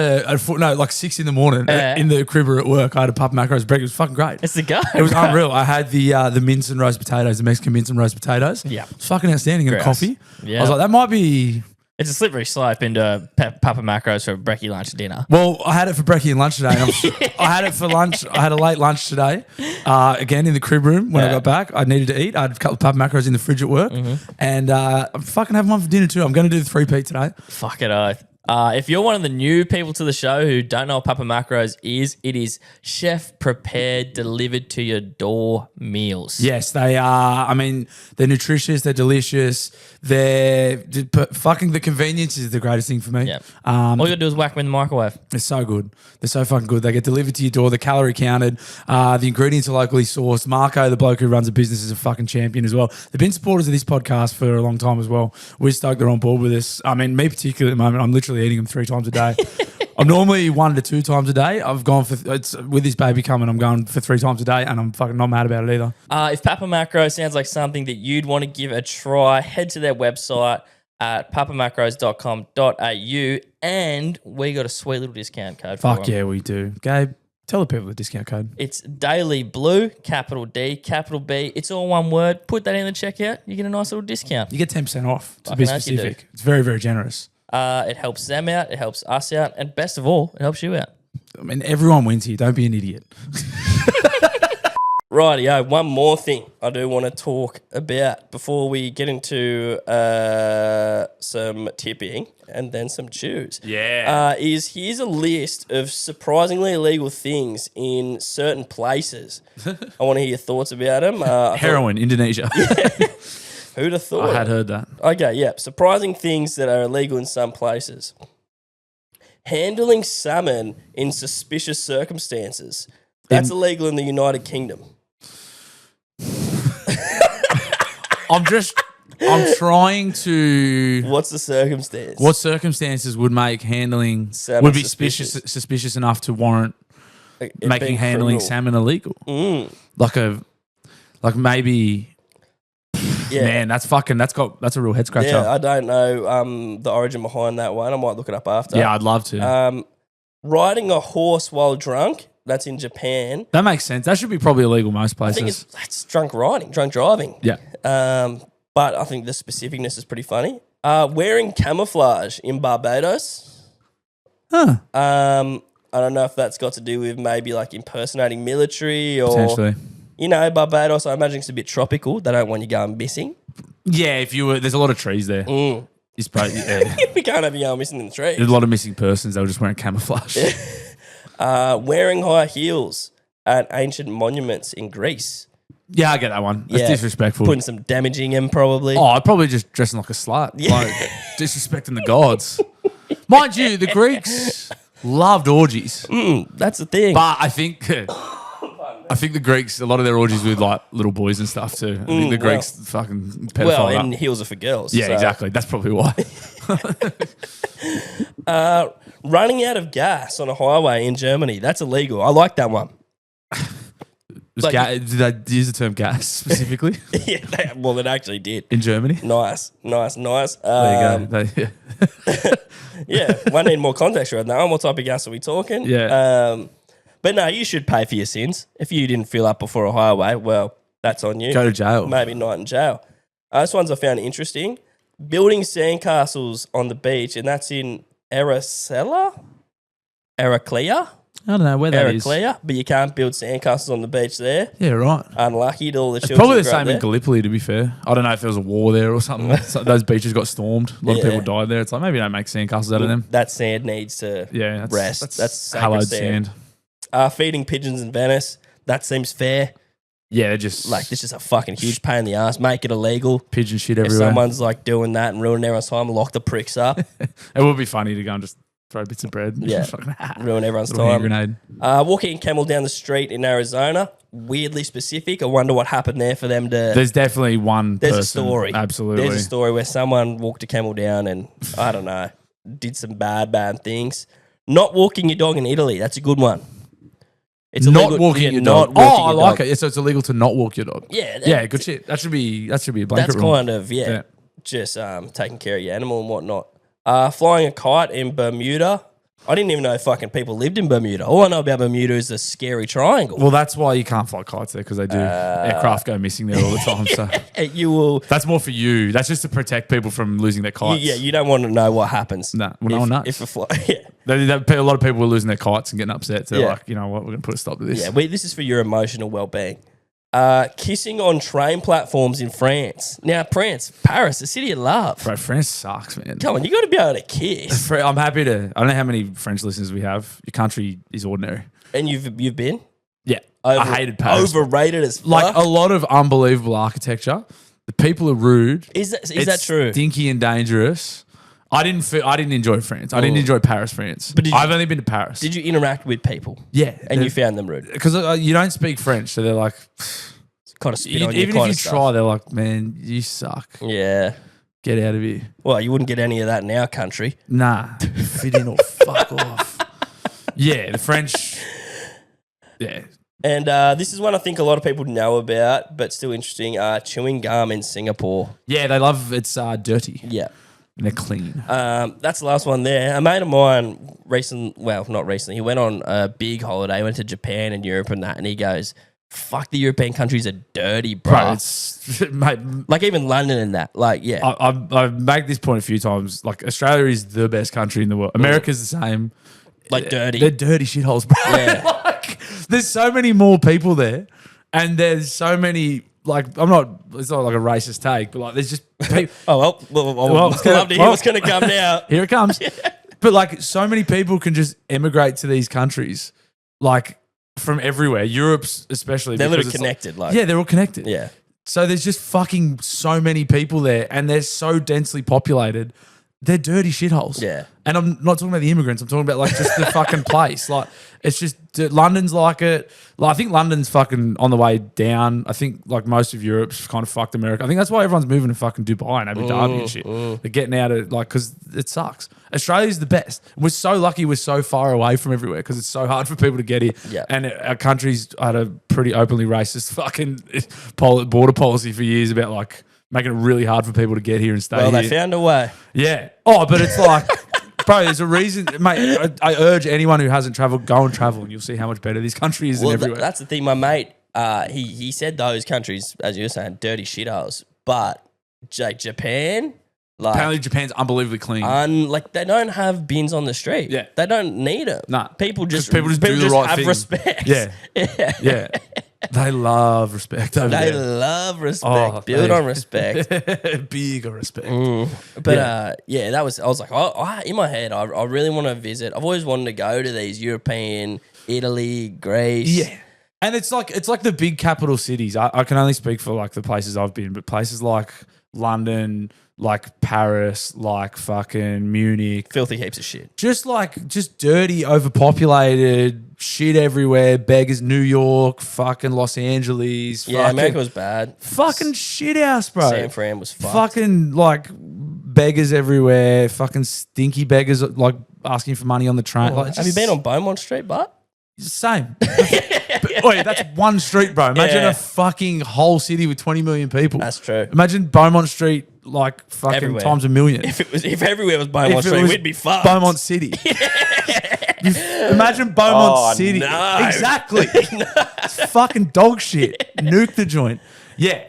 like 6 in the morning in the cribber at work. I had a Papa Macros breakfast. It was fucking great. It's the go. It was unreal. I had the mince and roast potatoes, the Mexican mince and roast potatoes. Yeah. It's fucking outstanding. And a coffee. Yeah. I was like, that might be... It's a slippery slope into Papa Macros for brekkie lunch dinner. Well, I had it for brekkie and lunch today. And I had it for lunch. I had a late lunch today. Again, in the crib room when I got back. I needed to eat. I had a couple of Papa Macros in the fridge at work. And I'm fucking having one for dinner too. I'm going to do the 3-peat today. Fuck it, oath. If you're one of the new people to the show who don't know what Papa Macros is, it is chef prepared, delivered to your door meals. Yes, they are. I mean, they're nutritious. They're delicious. Fucking the convenience is the greatest thing for me. Yep. All you got to do is whack them in the microwave. They're so good. They're so fucking good. They get delivered to your door. They're calorie counted. The ingredients are locally sourced. Marco, the bloke who runs a business, is a fucking champion as well. They've been supporters of this podcast for a long time as well. We're stoked they're on board with us. I mean, me particularly at the moment, I'm literally eating them 3 times a day. I'm normally 1 to 2 times a day. I've gone for, with this baby coming, I'm going for 3 times a day, and I'm fucking not mad about it either. If Papa Macros sounds like something that you'd want to give a try, head to their website at papamacros.com.au, and we got a sweet little discount code for Fuck them. yeah, we do. Gabe, tell the people the discount code. It's Daily Blue, capital D, capital B. It's all one word. Put that in the checkout. You get a nice little discount. You get 10% off, to Fucking be oath you do. specific. It's very, very generous. It helps them out. It helps us out. And best of all, it helps you out. I mean, everyone wins here. Don't be an idiot. Rightio, one more thing I do want to talk about before we get into some tipping and then some chews. Yeah. Here's a list of surprisingly illegal things in certain places. I want to hear your thoughts about them. Heroin, Indonesia. Who'd have thought? I had heard that. Okay, yeah. Surprising things that are illegal in some places. Handling salmon in suspicious circumstances. That's illegal in the United Kingdom. I'm trying to... What's the circumstance? What circumstances would make handling... Salmon would be suspicious. suspicious enough to warrant It making being handling criminal. salmon illegal? Like maybe... Yeah. Man, that's a real head scratcher. Yeah, I don't know the origin behind that one. I might look it up after. Yeah, I'd love to. Riding a horse while drunk. That's in Japan. That makes sense. That should be probably illegal most I think places. that's drunk riding, drunk driving. Yeah. But I think the specificness is pretty funny. Wearing camouflage in Barbados. Huh. I don't know if that's got to do with maybe like impersonating military or Potentially. you know, Barbados. I imagine it's a bit tropical. They don't want you going missing. Yeah, if you were... There's a lot of trees there. It's probably, yeah. We can't have you going missing in the trees. There's a lot of missing persons. They were just wearing camouflage. Wearing high heels at ancient monuments in Greece. Yeah, I get that one. That's Yeah. disrespectful. Putting some damaging in probably. Oh, I'd probably just dressing like a slut. Yeah. Like, disrespecting the gods. Mind you, the Greeks loved orgies. That's the thing. But I think the Greeks, a lot of their orgies with like little boys and stuff too. I think the Greeks fucking pedophile. well, and heels are for girls. yeah, so. exactly. That's probably why. Running out of gas on a highway in Germany. That's illegal. I like that one. Like- Did they use the term gas specifically Yeah, well, it actually did. in Germany? Nice. There you go. Yeah, I need more context around that one. What type of gas are we talking? Yeah. But no, you should pay for your sins. If you didn't fill up before a highway, well, that's on you. Go to jail. Maybe night in jail. This one's I found interesting. Building sandcastles on the beach, and that's in Heraclea? I don't know where that is. Heraclea, but you can't build sandcastles on the beach there. Yeah, right. Unlucky to all the It's children. probably the grew up same in there. Gallipoli, to be fair. I don't know if there was a war there or something. So those beaches got stormed. A lot of Yeah. people died there. It's like, maybe don't make sandcastles out of them. That sand needs to Yeah, rest. That's sacred hallowed sand. sand. Feeding pigeons in Venice. That seems fair. Yeah, they're just Like, this is a fucking huge pain in the ass. Make it illegal. pigeon shit If everywhere. someone's like doing that and ruining everyone's time, lock the pricks up. It would be funny to go and just throw bits of bread. Yeah. Fucking Ruin everyone's little hand time. grenade. Walking camel down the street in Arizona. Weirdly specific. I wonder what happened there for them to... There's definitely one There's a person. story. Absolutely. There's a story where someone walked a camel down and, I don't know, did some bad things. Not walking your dog in Italy. That's a good one. It's Not illegal- walking yeah, your not dog. walking Oh, I your like dog. it. Yeah, so it's illegal to not walk your dog. Yeah. Yeah, good shit. That should be a blanket That's rule. kind of, Yeah. just taking care of your animal and whatnot. Flying a kite in Bermuda. I didn't even know fucking people lived in Bermuda. All I know about Bermuda is the scary triangle. Well, that's why you can't fly kites there, because they do. Aircraft go missing there all the time. So You will... that's more for you. That's just to protect people from losing their kites. You don't want to know what happens. Nah, well, no one knows. If a fly... Yeah. A lot of people were losing their kites and getting upset. So they're Yeah. like, you know what, we're going to put a stop to this. Yeah, this is for your emotional well-being. Kissing on train platforms in France. Now, Paris, the city of love. Bro, France sucks, man. Come on, you got to be able to kiss. I'm happy to. I don't know how many French listeners we have. Your country is ordinary. And you've been Yeah. I hated Paris. overrated as fuck. Like a lot of unbelievable architecture. The people are rude. Is that It's true? Stinky and dangerous. I didn't enjoy France. I didn't enjoy Paris, France. But I've only been to Paris. Did you interact with people? Yeah. And you found them rude? Because you don't speak French, so they're like, Kind of spit on you, even if kind you of stuff. try, they're like, man, you suck. Yeah. Get out of here. Well, you wouldn't get any of that in our country. Nah, fit in or fuck off. Yeah, the French. Yeah. And this is one I think a lot of people know about, but still interesting. Chewing gum in Singapore. Yeah, they love it's dirty. Yeah. And they're clean. That's the last one there. A mate of mine not recently, he went on a big holiday, went to Japan and Europe and that, and he goes, fuck, the European countries are dirty, bro. Bro, it's mate. Like even London and that. Like, yeah. I've made this point a few times. Like Australia is the best country in the world. America's the same. Like dirty. They're dirty shitholes, bro. Yeah. Like, there's so many more people there, and there's so many. Like, it's not like a racist take, but like, there's just people. Oh, well, I'd love to hear what's going to come now. Here it comes. But like, so many people can just emigrate to these countries, like from everywhere. Europe's especially. They're because literally it's like- connected. Like, yeah, they're all connected. yeah. So there's just fucking so many people there, and they're so densely populated. They're dirty shitholes. Yeah. And I'm not talking about the immigrants. I'm talking about like just the fucking place. Like it's just London's like it. Like I think London's fucking on the way down. I think like most of Europe's kind of fucked America. I think that's why everyone's moving to fucking Dubai and Abu Dhabi and shit. They're getting out of like because it sucks. Australia's the best. We're so lucky. We're so far away from everywhere because it's so hard for people to get here. Yeah. And our country's had a pretty openly racist fucking border policy for years about like making it really hard for people to get here and stay Well, here. they found a way. Yeah. Oh, but it's like, bro, there's a reason, mate. I urge anyone who hasn't traveled, go and travel, and you'll see how much better this country is than Well, everywhere. that's the thing. My mate, he said those countries, as you were saying, dirty shitholes. But like Japan, like Apparently, Japan's unbelievably clean. like they don't have bins on the street. Yeah. they don't need them. Nah. people just 'Cause people just do the right have thing. respect. Yeah. Yeah. They love respect over They there. love respect. Oh, Build they- on respect. Bigger respect. But that was. I was like, in my head, I really want to visit. I've always wanted to go to these European, Italy, Greece. Yeah. And it's like the big capital cities. I can only speak for like the places I've been, but places like London, like Paris, like fucking Munich, filthy heaps of shit. just dirty, overpopulated, shit everywhere, beggars, New York, fucking Los Angeles. Yeah, fucking, America was bad. fucking shit house, bro. San Fran was fucked. Fucking like beggars everywhere, fucking stinky beggars like asking for money on the train. Like, Have you been on Beaumont Street, but? Same. But, wait, that's one street, bro. Imagine Yeah. a fucking whole city with 20 million people. That's true. Imagine Beaumont Street like fucking Everywhere. times a million. If everywhere was Beaumont If it Street, was we'd be fucked. Beaumont City. Imagine Beaumont Oh, City. no. Exactly. It's fucking dog shit. Nuke the joint. Yeah.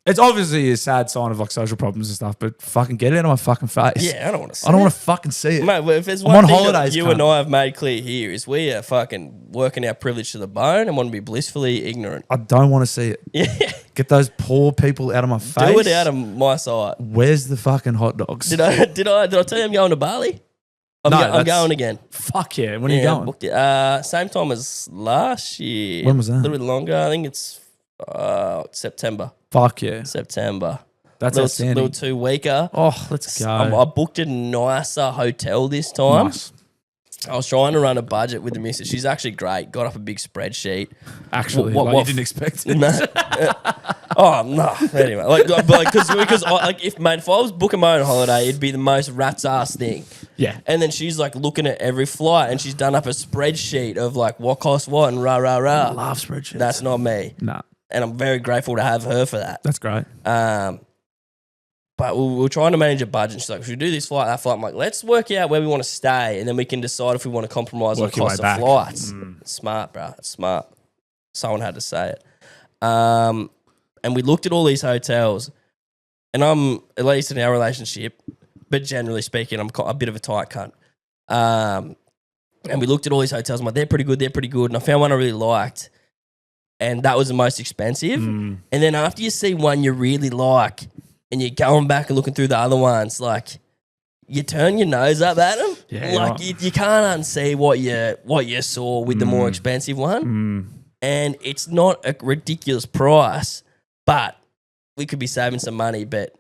It's obviously a sad sign of like social problems and stuff, but fucking get it out of my fucking face. Yeah, I don't want to see I don't it. want to fucking see it. Mate, well, if there's I'm one on thing holidays, that you cunt. and I have made clear here is we are fucking working our privilege to the bone and want to be blissfully ignorant. I don't want to see it. Yeah. Get those poor people out of my face. Do it out of my sight. Where's the fucking hot dogs? Did I tell you I'm going to Bali? I'm that's- going again. Fuck yeah. When are you Yeah, going? booked it. Same time as last year. When was that? A little bit longer. I think it's September. Fuck yeah. September. That's Little outstanding. 2 weeker. Oh, let's go. I booked a nicer hotel this time. Nice. I was trying to run a budget with the missus. She's actually great. Got up a big spreadsheet. Actually, What- like, what- you didn't expect it. No. Oh no! Anyway, because if I was booking my own holiday, it'd be the most rat's ass thing. Yeah. And then she's like looking at every flight, and she's done up a spreadsheet of like what costs what and rah. I love spreadsheets. That's not me, Nah, and I'm very grateful to have her for that. that's great. But we were trying to manage a budget. She's like, should we do this flight, that flight? I'm like, let's work out where we want to stay, and then we can decide if we want to compromise Work on your cost way of back. flights. Smart, bro. It's smart. Someone had to say it. And we looked at all these hotels, and I'm, at least in our relationship, but generally speaking, I'm a bit of a tight cunt. And we looked at all these hotels. I'm like, they're pretty good. And I found one I really liked, and that was the most expensive. And then after you see one you really like, and you're going back and looking through the other ones, like you turn your nose up at them. Yeah, like right. you can't unsee what you saw with the more expensive one. And it's not a ridiculous price, but we could be saving some money. But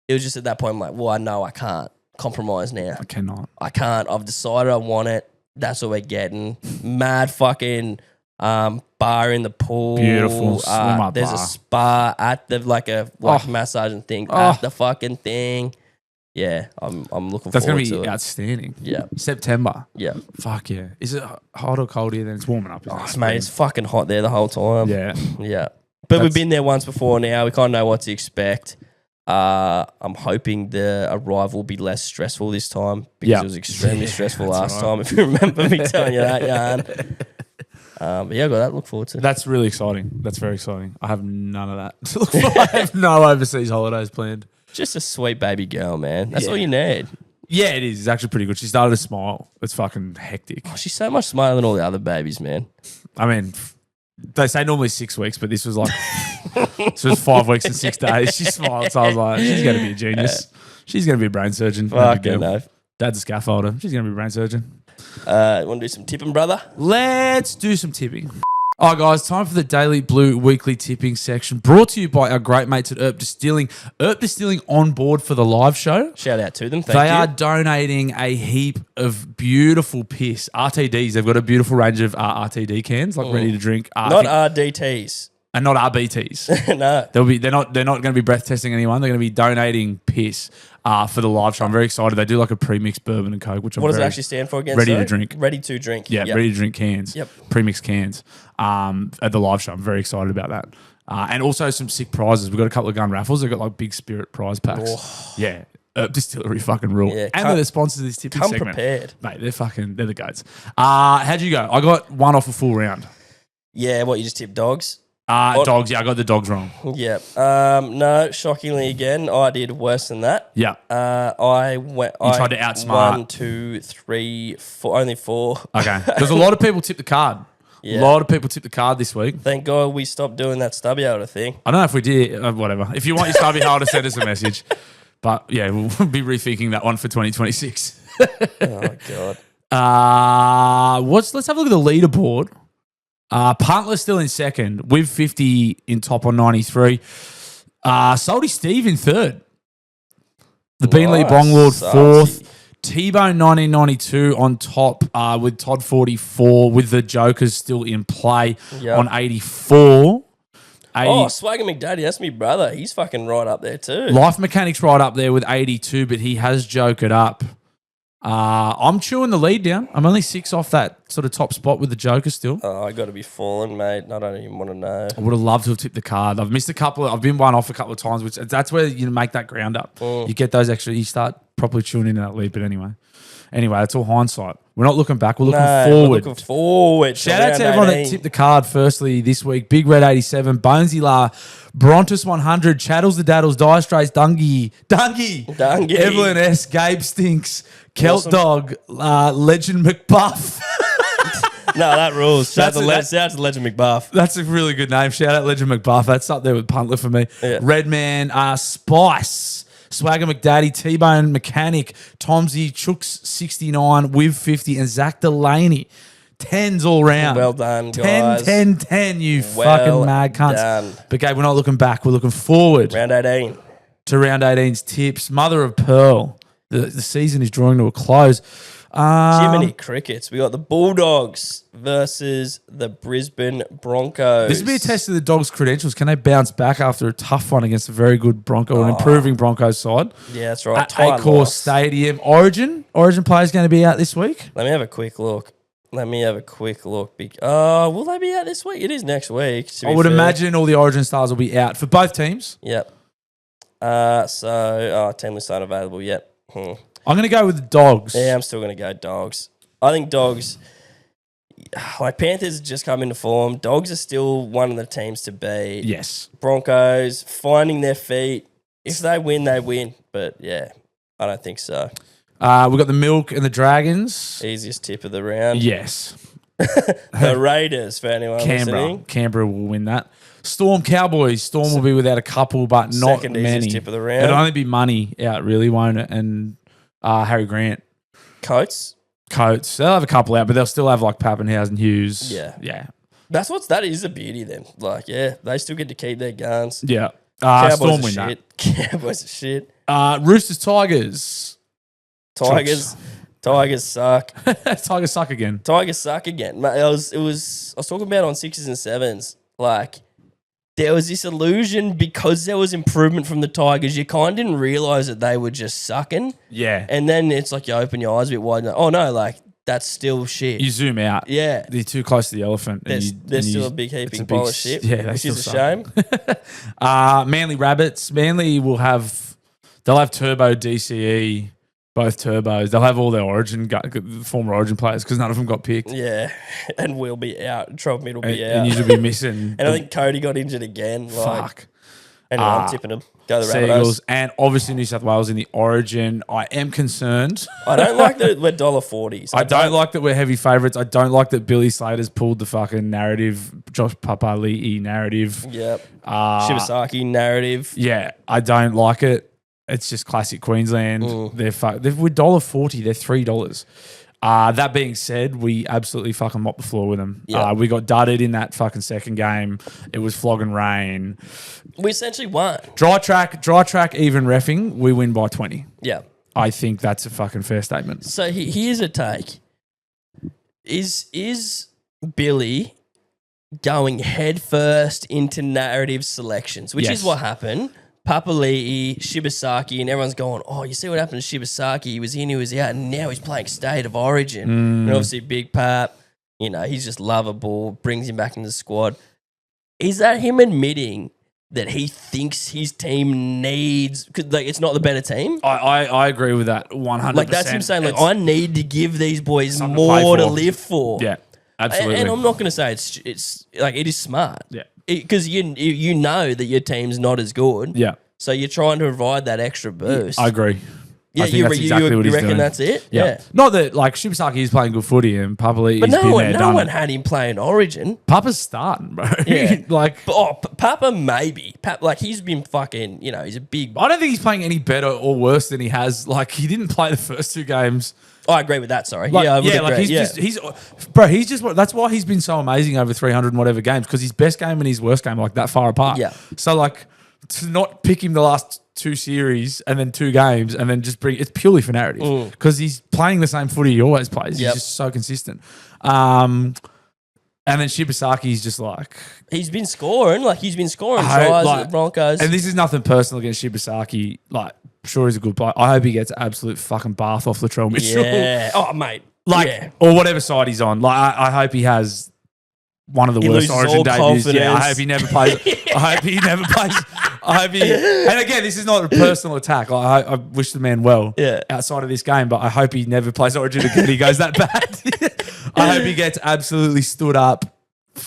it was just at that point, I'm like, well, I know I can't compromise now. I cannot. I can't. I've decided I want it. That's what we're getting. Mad fucking bar in the pool. Beautiful swim up There's bar. a spa at the massage and thing at the fucking thing. Yeah, I'm looking That's forward going to to be it. outstanding. Yeah, September. yeah. Fuck yeah. Is it hot or cold here? Then it's warming up. Isn't it? Mate, it's fucking hot there the whole time. Yeah. Yeah. But we've That's- been there once before now. We kind of know what to expect. I'm hoping the arrival will be less stressful this time because Yeah. it was extremely stressful that's last right. time, if you remember me telling you that, yarn. But yeah, I got that to look forward to. That's really exciting. That's very exciting. I have none of that to look for. I have no overseas holidays planned. Just a sweet baby girl, man. That's Yeah. all you need. Yeah, it is. It's actually pretty good. She started to smile. It's fucking hectic. Oh, she's so much smarter than all the other babies, man. I mean, they say normally 6 weeks, but this was like, this was 5 weeks and 6 days. She smiled. So I was like, she's going to be a genius. She's going to be a brain surgeon. No big Fucking deal. no. Dad's a scaffolder. She's going to be a brain surgeon. Want to do some tipping, brother? Let's do some tipping. All right, guys, time for the Daily Blue Weekly Tipping section, brought to you by our great mates at Erp Distilling. Erp Distilling on board for the live show. Shout out to them. They Thank are you. donating a heap of beautiful piss. RTDs. They've got a beautiful range of RTD cans, like ready to drink. Not RDTs. and not RBTs. No. They're not going to be breath testing anyone. They're going to be donating piss for the live show. I'm very excited. They do like a pre-mixed bourbon and coke, which I'm What does it very actually stand for again? ready to sorry? drink. Ready to drink. Yeah, Yep. ready to drink cans. Yep. Pre-mixed cans at the live show. I'm very excited about that. And also some sick prizes. We've got a couple of gun raffles. They've got like big spirit prize packs. Yeah. Distillery fucking rule. Yeah, and they're the sponsors of this tipping come segment. prepared. Mate, they're the goats. How'd you go? I got one off a full round. Yeah, what, you just tipped dogs? Dogs. Yeah, I got the dogs wrong. Yeah. No, shockingly again, I did worse than that. Yeah. I went. You tried to outsmart. 1, 2, 3, 4. Only 4. Okay. Because a lot of people tip the card. Yeah. A lot of people tip the card this week. Thank God we stopped doing that stubby holder thing. I don't know if we did. Whatever. If you want your stubby holder, send us a message. But yeah, we'll be rethinking that one for 2026. Oh God. Let's have a look at the leaderboard. Puntless still in second with 50 in top on 93. Salty Steve in third. The Binnie Nice. Bong Lord Salty. fourth. T-Bone 1992 on top with Todd 44 with the Jokers still in play Yep. on 84. Oh, Swagger McDaddy, that's me brother. He's fucking right up there too. Life Mechanics right up there with 82, but he has jokered up. I'm chewing the lead down. I'm only 6 off that sort of top spot with the Joker still. Oh, I got to be falling, mate. I don't even want to know. I would have loved to have tipped the card. I've missed a couple. I've been one off a couple of times, which that's where you make that ground up. You get those extra. You start properly chewing into that lead. But anyway, that's all hindsight. We're not looking back. We're looking No, forward. We're looking forward. Shout out to everyone that tipped the card firstly this week. Big Red 87, Bonesy La, Brontus 100, Chaddles the Daddles, Dire Straits, Dungy, Evelyn S, Gabe Stinks, Kelt Dog, Legend McBuff. No, that rules. Shout out That's to Legend McBuff. That's a really good name. Shout out Legend McBuff. That's up there with Puntler for me. Yeah. Redman, Spice, Swagger McDaddy, T-Bone Mechanic, Tomsy, Chooks 69, Wiv 50, and Zach Delaney. 10s all round. Well done, 10, guys. 10, 10, you Well fucking mad cunts. done. But Gabe, we're not looking back. We're looking forward Round 18. to round 18's tips. Mother of Pearl. The season is drawing to a close. Jiminy Crickets. We got the Bulldogs versus the Brisbane Broncos. This would be a test of the Dogs' credentials. Can they bounce back after a tough one against a very good Bronco, an improving Broncos side? Yeah, that's right. At Tight Accor loss. Stadium. Origin players going to be out this week? Let me have a quick look. Will they be out this week? It is next week. I would imagine all the Origin stars will be out for both teams. Yep. Team list aren't available yet. I'm going to go with the Dogs. Yeah, I'm still going to go Dogs. I think Dogs, like Panthers just come into form. Dogs are still one of the teams to beat. Yes. Broncos finding their feet. If they win, they win. But yeah, I don't think so. We've got the Milk and the Dragons. Easiest tip of the round. Yes. The Raiders, for anyone listening. Canberra will win that. Storm Cowboys. Storm will be without a couple, but not Second many. easiest tip of the round. It'll only be money out, really, won't it? And Harry Grant. Coates. They'll have a couple out, but they'll still have like Pappenhausen, Hughes. Yeah. That is the beauty of them. Like, yeah, they still get to keep their guns. Yeah. Cowboys Storm are win shit. Cowboys are shit. that. Roosters, Tigers. Tigers suck. Tigers suck again. Tigers suck again. Mate, I was talking about it on 6s and 7s. Like, there was this illusion because there was improvement from the Tigers. You kind of didn't realise that they were just sucking. Yeah. And then it's like you open your eyes a bit wide and like, oh no, like that's still shit. You zoom out. Yeah. They're too close to the elephant. There's still a big heaping it's a pile big of shit, yeah, they which still is a suck. shame. Manly Rabbits. Manly they'll have Turbo, DCE, both turbos. They'll have all their former Origin players because none of them got picked. Yeah, and we'll be out. Trov Mid will be out. And you'll be missing. And I think Cody got injured again. Like, Fuck. Anyway, I'm tipping them. Go the Seagulls. Rabbitohs. And obviously New South Wales in the Origin. I am concerned. I don't like that we're $1.40s. I don't like that we're heavy favourites. I don't like that Billy Slater's pulled the fucking narrative, Josh Papali'i narrative. Yep. Shibasaki narrative. Yeah, I don't like it. It's just classic Queensland. We're $1.40. They're $3. That being said, we absolutely fucking mopped the floor with them. Yeah. We got dudded in that fucking second game. It was flog and rain. We essentially won. Dry track, even reffing. We win by 20. Yeah. I think that's a fucking fair statement. So here's a take. Is Billy going head first into narrative selections, which Yes. is what happened. Papali'i, Shibasaki, and everyone's going, oh, you see what happened to Shibasaki? He was in, he was out, and now he's playing State of Origin. And obviously Big Pap, he's just lovable, brings him back into the squad. Is that him admitting that he thinks his team needs, because it's not the better team? I agree with that 100%. Like, that's him saying, I need to give these boys Something to play more to for. live for. Yeah, absolutely. And I'm not going to say it's like, it is smart. Yeah. Because you know that your team's not as good. Yeah. So you're trying to provide that extra boost. I agree. Yeah, I think that's exactly what he's reckon doing. that's it? Yeah. Not that, like, Shibasaki is playing good footy and Papali'i's But been there, no done one it. had him playing Origin. Papa's starting, bro. Yeah. Like, But, Papa maybe. He's been fucking, he's a big... I don't think he's playing any better or worse than he has. Like, he didn't play the first two games. I agree with that, sorry. Like, I would agree. like he's just that's why he's been so amazing over 300 and whatever games, because his best game and his worst game are like that far apart. Yeah. So like to not pick him the last two series and then two games and then just it's purely for narrative because he's playing the same footy he always plays. Yep. He's just so consistent. And then Shibasaki's just like... He's been scoring. He's been scoring tries at the Broncos. And this is nothing personal against Shibasaki. Like, sure he's a good player. I hope he gets absolute fucking bath off Latrell Mitchell. Yeah. Oh, mate. Or whatever side he's on. Like, I hope he has one of the He worst loses Origin all debuts. Yeah, I confidence. hope he never plays. I hope he never plays. I hope he. And again, this is not a personal attack. I wish the man well. Yeah. Outside of this game, but I hope he never plays Origin again. He goes that bad. I hope he gets absolutely stood up.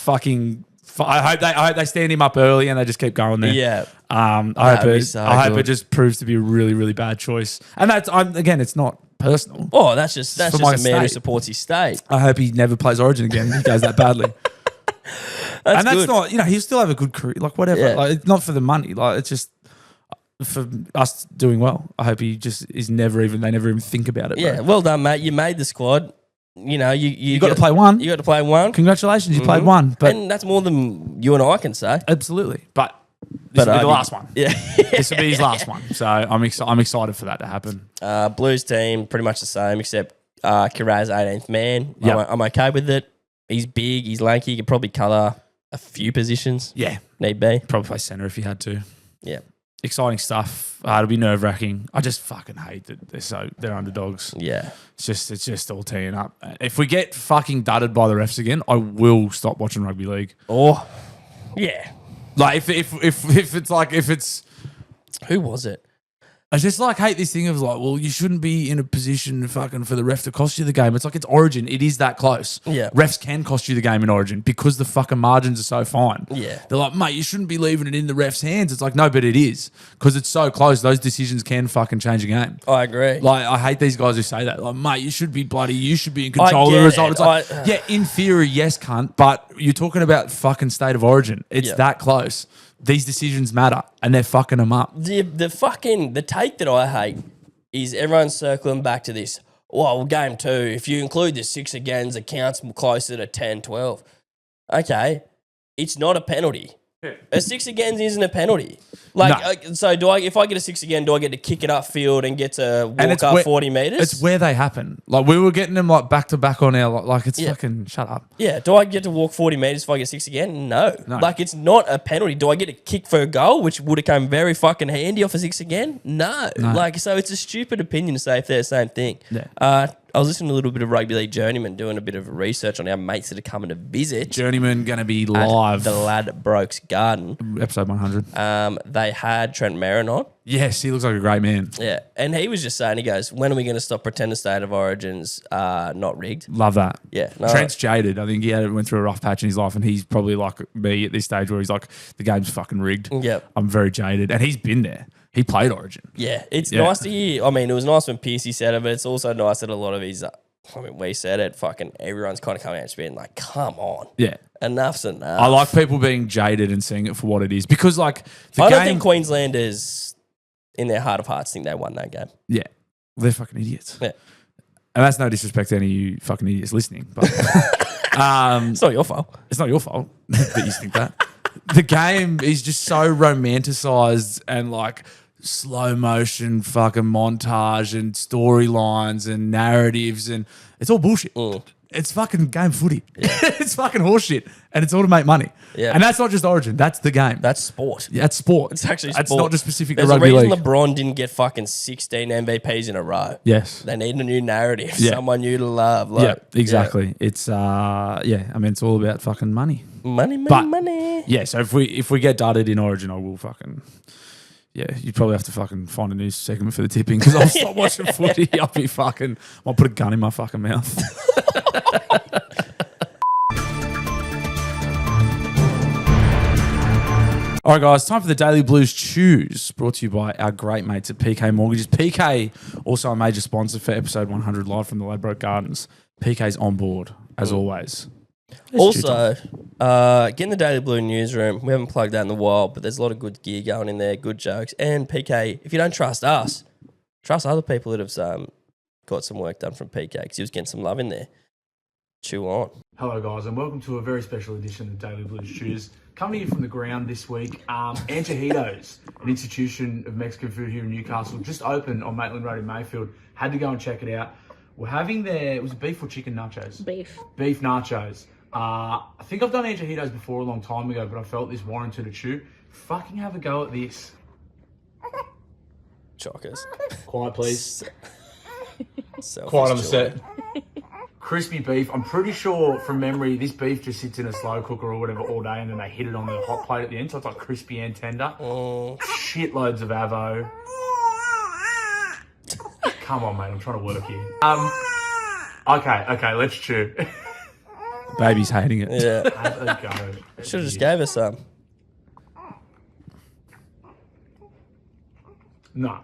I hope they stand him up early and they just keep going there. Yeah. I hope it just proves to be a really, really bad choice. And again, it's not personal. Oh, that's just for a my man who state. supports his state. I hope he never plays Origin again. He goes that badly. That's That's good. not, he'll still have a good career. Like, whatever. Yeah. Like, it's not for the money. Like, it's just for us doing well. I hope he just they never even think about it. Yeah, Bro. well done, mate. You made the squad. You know, you got to play one. You got to play one. Congratulations, you played one. But And that's more than you and I can say. absolutely. But this will be the last one. Yeah. This will be his last one. So I'm excited for that to happen. Blues team, pretty much the same, except Kiraz 18th man. Yep. I'm okay with it. He's big, he's lanky, he could probably colour a few positions. Yeah. Need be. Probably play centre if he had to. Yeah. Exciting stuff. It'll be nerve wracking. I just fucking hate that they're underdogs. Yeah. It's just all teeing up. If we get fucking dudded by the refs again, I will stop watching rugby league. Oh, yeah. Like if it's Who was it? I just hate this thing of well, you shouldn't be in a position fucking for the ref to cost you the game. It's like it's Origin. It is that close. Yeah. Refs can cost you the game in Origin because the fucking margins are so fine. Yeah. They're like, mate, you shouldn't be leaving it in the ref's hands. It's like, no, but it is because it's so close. Those decisions can fucking change a game. I agree. Like, I hate these guys who say that. Like, mate, you should be you should be in control of the get result. it. It's like, yeah, in theory, yes, cunt, but you're talking about fucking state of origin. It's Yeah. that close. These decisions matter, and they're fucking them up. The take that I hate is everyone's circling back to this. Well, game 2, if you include the 6 agains, it counts closer to 10, 12. Okay, it's not a penalty. A 6 agains isn't a penalty. So if I get a 6 again, do I get to kick it upfield and get to walk up 40 metres? It's where they happen. Like, we were getting them back to back on our it's fucking shut up. Yeah, do I get to walk 40 metres if I get 6 again? No. No. Like, it's not a penalty. Do I get to kick for a goal, which would have come very fucking handy off a 6 again? No. Like, so it's a stupid opinion to say if they're the same thing. Yeah. I was listening to a little bit of Rugby League Journeyman doing a bit of research on our mates that are coming to visit. Journeyman going to be at live. the Ladbrokes Garden. Episode 100. They had Trent Merrin on. Yes, he looks like a great man. Yeah. And he was just saying, he goes, when are we going to stop pretending State of Origins not rigged? Love that. Yeah. No, Trent's jaded. I think he went through a rough patch in his life, and he's probably like me at this stage where he's like, the game's fucking rigged. Yep. I'm very jaded. And he's been there. He played Origin. Yeah. It's nice to hear. I mean, it was nice when Piercy said it, but it's also nice that a lot of his, we said it, fucking everyone's kind of coming out and being like, come on. Yeah. Enough's enough. I like people being jaded and seeing it for what it is because, I don't think Queenslanders, in their heart of hearts, think they won that game. Yeah, they're fucking idiots. Yeah. And that's no disrespect to any of you fucking idiots listening, but It's not your fault. it's not your fault that you think that. The game is just so romanticized and slow motion fucking montage and storylines and narratives, and it's all bullshit. It's fucking game footy. Yeah. It's fucking horseshit, and it's all to make money. Yeah. And that's not just Origin. That's the game. That's sport. Yeah, that's sport. It's actually That's sport. not just specific There's to rugby a reason league. LeBron didn't get fucking 16 MVPs in a row. Yes. They need a new narrative. Yeah. Someone new to love. Yeah, exactly. It's I mean, it's all about fucking money. Money, money, But- money. Yeah, so if we get darted in Origin, I will fucking. Yeah, you'd probably have to fucking find a new segment for the tipping because I'll stop watching footy. I'll be fucking. I'll put a gun in my fucking mouth. All right, guys, time for the Daily Blues Choose, brought to you by our great mates at PK Mortgages. PK, also a major sponsor for episode 100 live from the Ladbroke Gardens. PK's on board, as always. Also, get in the Daily Blue newsroom. We haven't plugged that in a while, but there's a lot of good gear going in there, good jokes. And PK, if you don't trust us, trust other people that have got some work done from PK because he was getting some love in there. Chew on. Hello, guys, and welcome to a very special edition of Daily Blues Choose. Coming in from the ground this week, Antojitos, an institution of Mexican food here in Newcastle, just opened on Maitland Road in Mayfield. Had to go and check it out. We're having it was beef or chicken nachos? Beef. Beef nachos. I think I've done Antojitos before a long time ago, but I felt this warranted a chew. Fucking have a go at this. Chockers. Quiet, please. Selfish Quiet on the joy. set. crispy beef. I'm pretty sure from memory, this beef just sits in a slow cooker or whatever all day, and then they hit it on the hot plate at the end, so it's like crispy and tender. Shitloads of avo. Come on, mate. I'm trying to work here. Okay. Let's chew. Baby's hating it. Yeah. Have a go. Should have just gave her some. No.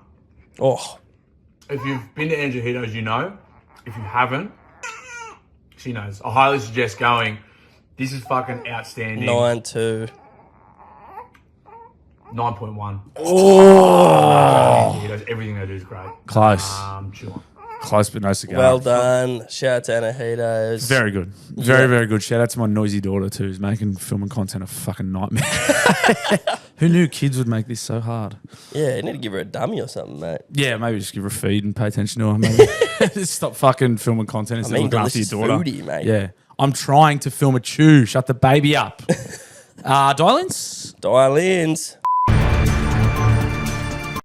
Oh. If you've been to Angelito's, you know. If you haven't, she knows. I highly suggest going. This is fucking outstanding. 9-2. 9.1. Oh. Angelito's, everything they do is great. Close. Chew on. Close, but no cigar. Well done. Shout out to Anahitos. Very good. Very good. Shout out to my noisy daughter too, who's making filming content a fucking nightmare. Who knew kids would make this so hard? Yeah, you need to give her a dummy or something, mate. Yeah, maybe just give her a feed and pay attention to her. Maybe just stop fucking filming content instead of looking after your daughter. Foodie, mate. Yeah, I'm trying to film a chew. Shut the baby up. Dial-ins? Dial-ins.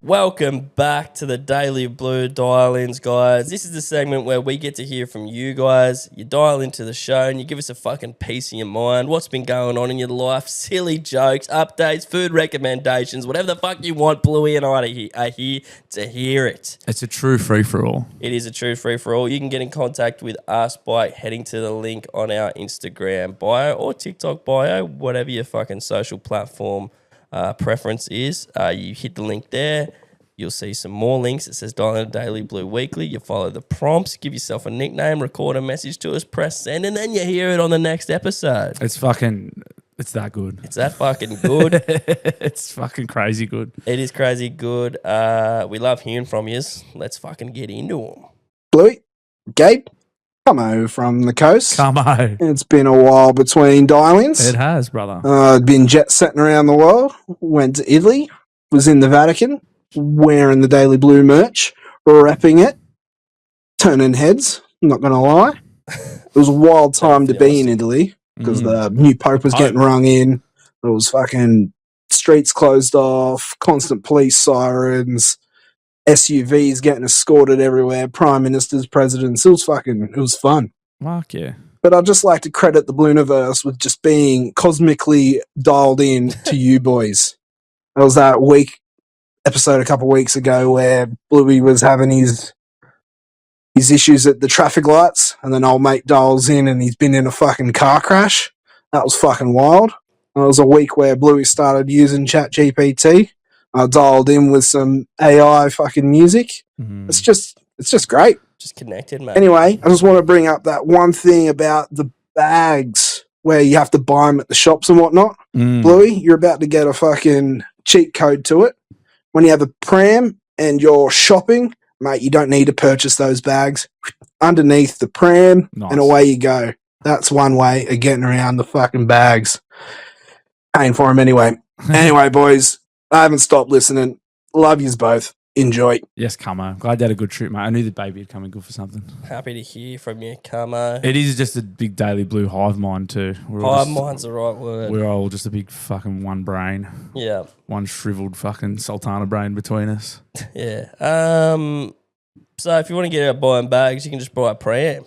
Welcome back to the Daily Blue Dial-ins, guys. This is the segment where we get to hear from you guys. You dial into the show and you give us a fucking piece of your mind. What's been going on in your life? Silly jokes, updates, food recommendations, whatever the fuck you want. Bluey and I are here to hear it. It's a true free-for-all. It is a true free-for-all. You can get in contact with us by heading to the link on our Instagram bio or TikTok bio, whatever your fucking social platform preference is. You hit the link there. You'll see some more links. It says Dial in Daily Blue Weekly. You follow the prompts, give yourself a nickname, record a message to us, press send, and then you hear it on the next episode. It's that good. It's that fucking good. It's fucking crazy good. It is crazy good. We love hearing from you. Let's fucking get into them. Bluey, Gabe, Camo from the coast. Camo. It's been a while between dial-ins. It has, brother. I'd been jet setting around the world. Went to Italy. Was in the Vatican. Wearing the Daily Blue merch. Repping it. Turning heads. I'm not going to lie. It was a wild time to be in Italy because the new Pope was getting rung in. There was fucking streets closed off. Constant police sirens. SUVs getting escorted everywhere. Prime ministers, presidents. It was fun. Fuck yeah. But I'd just like to credit the Blooniverse with just being cosmically dialed in to you boys. There was that episode a couple of weeks ago where Bluey was having his issues at the traffic lights, and then old mate dials in and he's been in a fucking car crash. That was fucking wild. And it was a week where Bluey started using ChatGPT. I dialed in with some AI fucking music. It's just great. Just connected, mate. Anyway, I just want to bring up that one thing about the bags where you have to buy them at the shops and whatnot. Bluey, you're about to get a fucking cheat code to it. When you have a pram and you're shopping, mate, you don't need to purchase those bags. Underneath the pram, and away you go. That's one way of getting around the fucking bags. Paying for them anyway. Anyway, boys, I haven't stopped listening. Love yous both. Enjoy. Yes, Camo. Glad you had a good trip, mate. I knew the baby had come in good for something. Happy to hear from you, Camo. It is just a big Daily Blue hive mind too. Hive mind's the right word. We're all just a big fucking one brain. Yeah. One shriveled fucking sultana brain between us. Yeah. So if you want to get out buying bags, you can just buy a pram.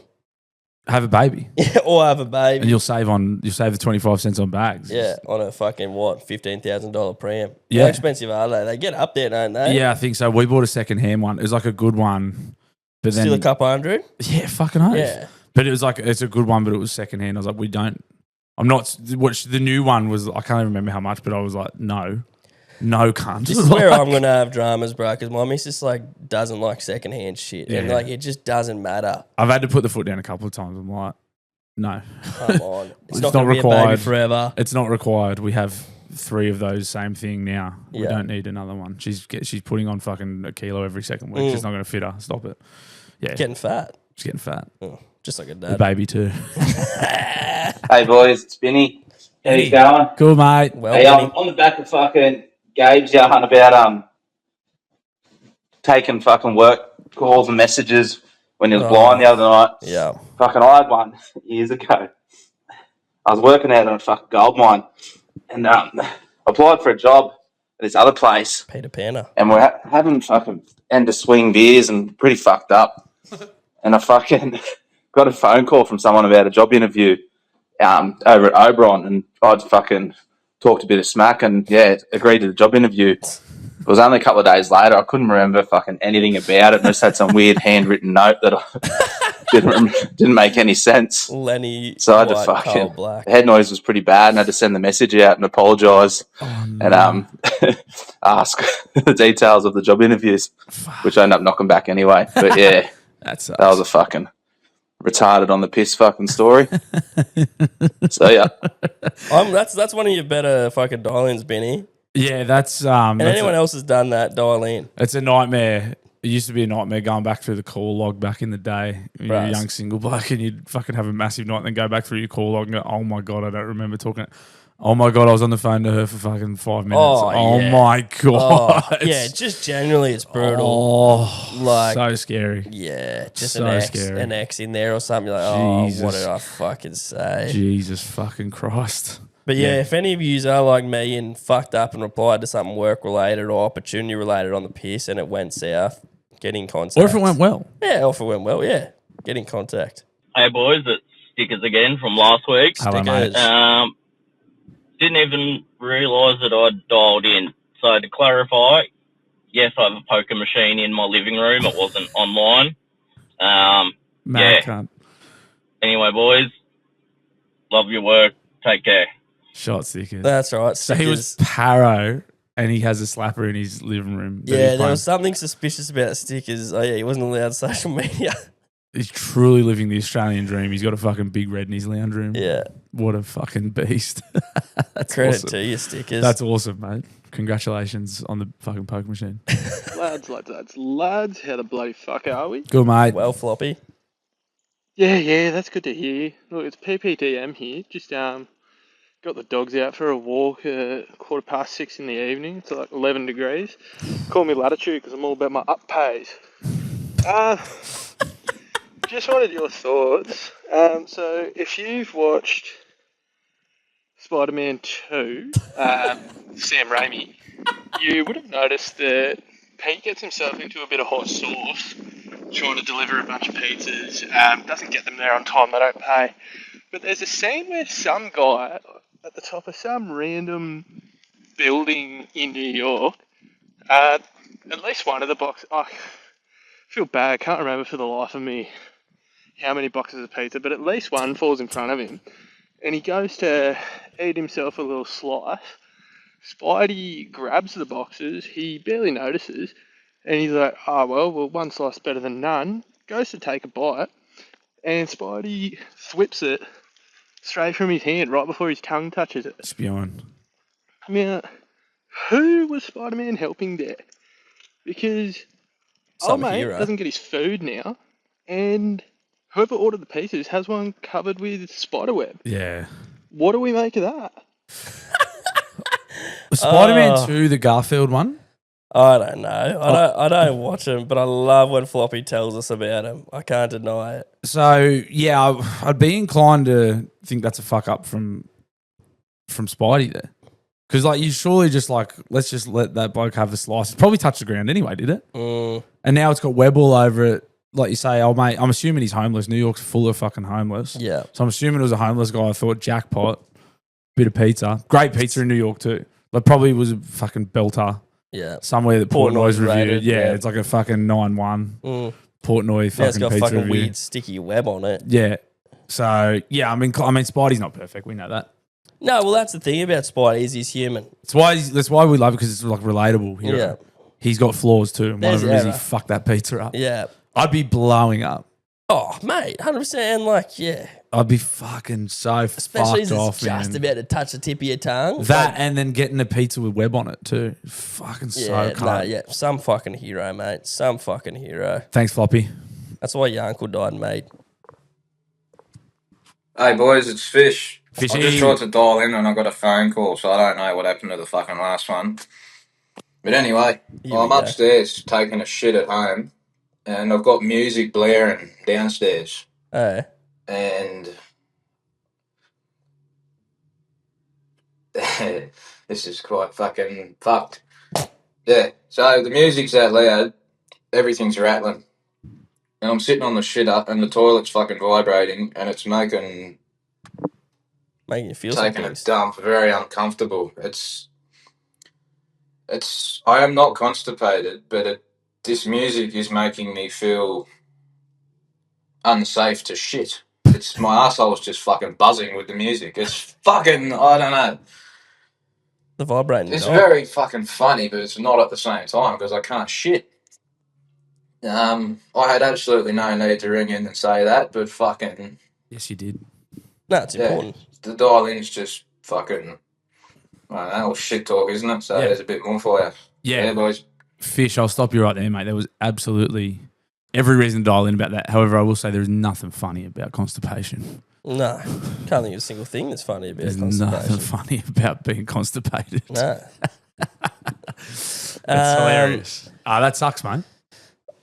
Have a baby. Yeah, or have a baby. And you'll save the 25 cents on bags. Yeah, on a fucking $15,000 pram. Yeah. How expensive are they? They get up there, don't they? Yeah, I think so. We bought a second hand one. It was like a good one. But Still then a couple hundred? Yeah, fucking oath. Yeah. But it was like it's a good one, but it was second hand. I was like, the new one was, I can't even remember how much, but I was like, no cunt. This is where I'm going to have dramas, bro, because my missus doesn't like secondhand shit. Yeah. And it just doesn't matter. I've had to put the foot down a couple of times. I'm like, no. Come on. It's not not going to be a baby forever. It's not required. We have 3 of those same thing now. We Yeah. don't need another one. She's putting on fucking a kilo every second week. She's not going to fit her. Stop it. Yeah. Getting fat. She's getting fat. Oh, just like a The dad. baby too. Hey boys, it's Binnie. How you going? Cool, mate. Well, Hey, on the back of fucking Gabe's yarn about taking fucking work calls and messages when he was blind the other night. Yeah. Fucking I had one years ago. I was working out on a fucking gold mine and applied for a job at this other place. Peter Panner. And we're having fucking end of swing beers and pretty fucked up. And I fucking, because got a phone call from someone about a job interview over at Oberon, and I'd fucking talked a bit of smack and, agreed to the job interview. It was only a couple of days later. I couldn't remember fucking anything about it. I just had some weird handwritten note that I didn't make any sense. Lenny, So I had to white, fucking... coal, black. The head noise was pretty bad, and I had to send the message out and apologise and ask the details of the job interviews, which I ended up knocking back anyway. But yeah, that was a fucking retarded on the piss fucking story. So yeah, that's one of your better fucking dial-ins, Binnie. Yeah, that's And anyone else has done that, dial in. it's a nightmare. It used to be a nightmare going back through the call log back in the day. When you're a young single bloke and you'd fucking have a massive night and then go back through your call log and go, oh my God, I don't remember talking. Oh my God, I was on the phone to her for fucking 5 minutes. Oh my God. Yeah, just generally it's brutal. Oh, like, so scary. Yeah, just So scary. an X in there or something. You're like, Jesus. what did I fucking say? Jesus fucking Christ. But yeah, if any of you are like me and fucked up and replied to something work related or opportunity related on the piss and it went south, get in contact. Or if it went well. Yeah, or if it went well, yeah. Get in contact. Hey boys, it's Stickers again from last week. Hello, mate. Didn't even realise that I'd dialed in. So to clarify, yes, I have a poker machine in my living room. It wasn't online. Mad cunt. Anyway, boys, love your work. Take care. Shot stickers. That's right. So he was paro and he has a slapper in his living room. that he's Yeah, there playing. was something suspicious about Stickers. Oh yeah, he wasn't allowed social media. He's truly living the Australian dream. He's got a fucking big red in his lounge room. Yeah. What a fucking beast. That's Credit awesome. to you, Stickers. That's awesome, mate. Congratulations on the fucking poker machine. Lads, how the bloody fuck are we? Good, mate. well, Floppy. Yeah, that's good to hear. Look, it's PPTM here. Just got the dogs out for a walk 6:15 in the evening. It's like 11 degrees. Call me latitude because I'm all about my up pays. Just wanted your thoughts. So if you've watched Spider-Man 2, Sam Raimi, you would have noticed that Pete gets himself into a bit of hot sauce trying to deliver a bunch of pizzas. Doesn't get them there on time, they don't pay. But there's a scene where some guy at the top of some random building in New York, at least one of the boxes, I feel bad, can't remember for the life of me how many boxes of pizza, but at least one falls in front of him. And he goes to eat himself a little slice. Spidey grabs the boxes, he barely notices, and he's like, well, one slice better than none. Goes to take a bite, and Spidey thwips it straight from his hand right before his tongue touches it. Spewing. Now, who was Spider-Man helping there? Because Some mate hero. doesn't get his food now, and whoever ordered the pizzas has one covered with spiderweb. Yeah. What do we make of that? Spider-Man 2, the Garfield one? I don't know. I don't watch him, but I love when Floppy tells us about him. I can't deny it. So, yeah, I'd be inclined to think that's a fuck up from Spidey there. Because, like, you surely just, like, let's just let that bloke have the slice. It probably touched the ground anyway, did it? And now it's got web all over it. Like you say, oh, mate, I'm assuming he's homeless. New York's full of fucking homeless. Yeah. So I'm assuming it was a homeless guy. I thought jackpot, bit of pizza. Great pizza in New York too. Like probably was a fucking belter. Yeah. Somewhere that Portnoy's reviewed. rated, Yeah, it's like a fucking 9-1. Portnoy fucking Yeah, it's got pizza fucking review. weird sticky web on it. Yeah. So, yeah, I mean, Spidey's not perfect. We know that. No, well, that's the thing about Spidey is he's human. That's why we love it because it's like relatable. Hero. Yeah. He's got flaws too. And one of There's them is he error. fucked that pizza up. Yeah. I'd be blowing up. Oh, mate, 100%. And like, yeah. I'd be fucking so Especially as fucked it's off, just man. about to touch the tip of your tongue. That Like, and then getting a pizza with web on it too. Fucking so cunt. yeah. Some fucking hero, mate. Some fucking hero. Thanks, Floppy. That's why your uncle died, mate. Hey boys, it's Fish. Fishy. I just tried to dial in and I got a phone call, so I don't know what happened to the fucking last one. But anyway, Here I'm we go. upstairs taking a shit at home, and I've got music blaring downstairs, Oh. and this is quite fucking fucked. Yeah, so the music's that loud, everything's rattling. and I'm sitting on the shitter and the toilet's fucking vibrating and it's making Making you feel some taking a things. dump very uncomfortable. I am not constipated, but this music is making me feel unsafe to shit. It's my asshole's just fucking buzzing with the music. It's fucking, I don't know. The vibrating. It's dog. very fucking funny, but it's not at the same time because I can't shit. I had absolutely no need to ring in and say that, but fucking Yes, you did. No, it's important. the dial-in's just fucking, I don't know, shit talk, isn't it? So Yeah. there's a bit more for you. Yeah. Boys. Fish, I'll stop you right there, mate. There was absolutely every reason to dial in about that. However, I will say there is nothing funny about constipation. No, can't think of a single thing that's funny about There's constipation. nothing funny about being constipated. No. That's hilarious. That sucks, mate.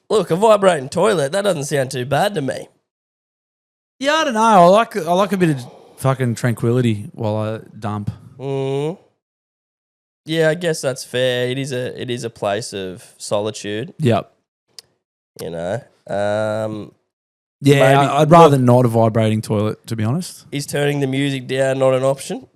Look, a vibrating toilet, that doesn't sound too bad to me. Yeah, I don't know. I like a bit of fucking tranquility while I dump. Yeah, I guess that's fair. It is a place of solitude, Yep. you know. Yeah, Maybe- I'd rather not a vibrating toilet, to be honest. Is turning the music down not an option?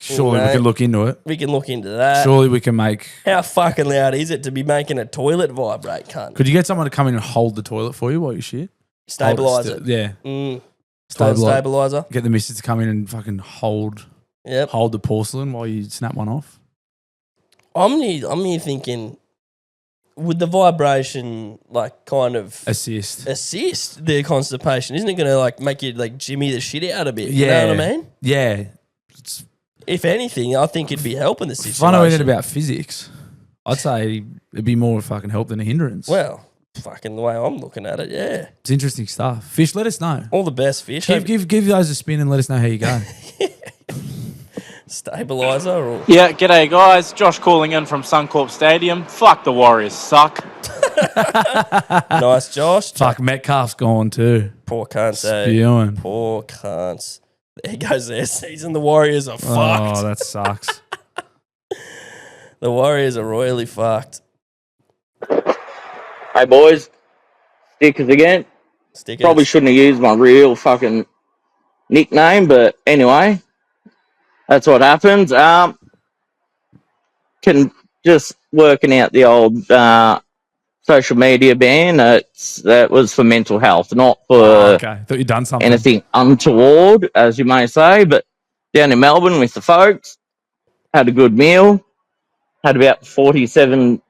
Surely we Mate. can look into it. We can look into that. Surely we can make... How fucking loud is it to be making a toilet vibrate, cunt? Could you get someone to come in and hold the toilet for you while you shit? Stabilise Hold it. Yeah. Toilet Stabilise. stabiliser. Get the missus to come in and fucking hold the porcelain while you snap one off. I'm here thinking, would the vibration like kind of Assist the constipation? Isn't it going to like make you like jimmy the shit out a bit? Yeah. You know what I mean? Yeah. If anything, I think it'd be helping the situation. Fun knowing about physics. I'd say it'd be more fucking help than a hindrance. Well, fucking the way I'm looking at it, yeah. It's interesting stuff. Fish, let us know. All the best, Fish. Give those a spin and let us know how you go. Stabiliser or Yeah, g'day guys. Josh calling in from Suncorp Stadium. Fuck the Warriors suck. nice, Josh. Fuck, Metcalf's gone too. Poor cunts, eh? Spewing. Poor cunts. There goes their season. The Warriors are fucked. Oh, that sucks. The Warriors are royally fucked. Hey boys, Stickers again. Stickers. Probably shouldn't have used my real fucking nickname, but anyway, that's what happens. Can just working out the old social media ban. That was for mental health, not for Okay, thought you'd done something. anything untoward, as you may say. But down in Melbourne with the folks, had a good meal. Had about 47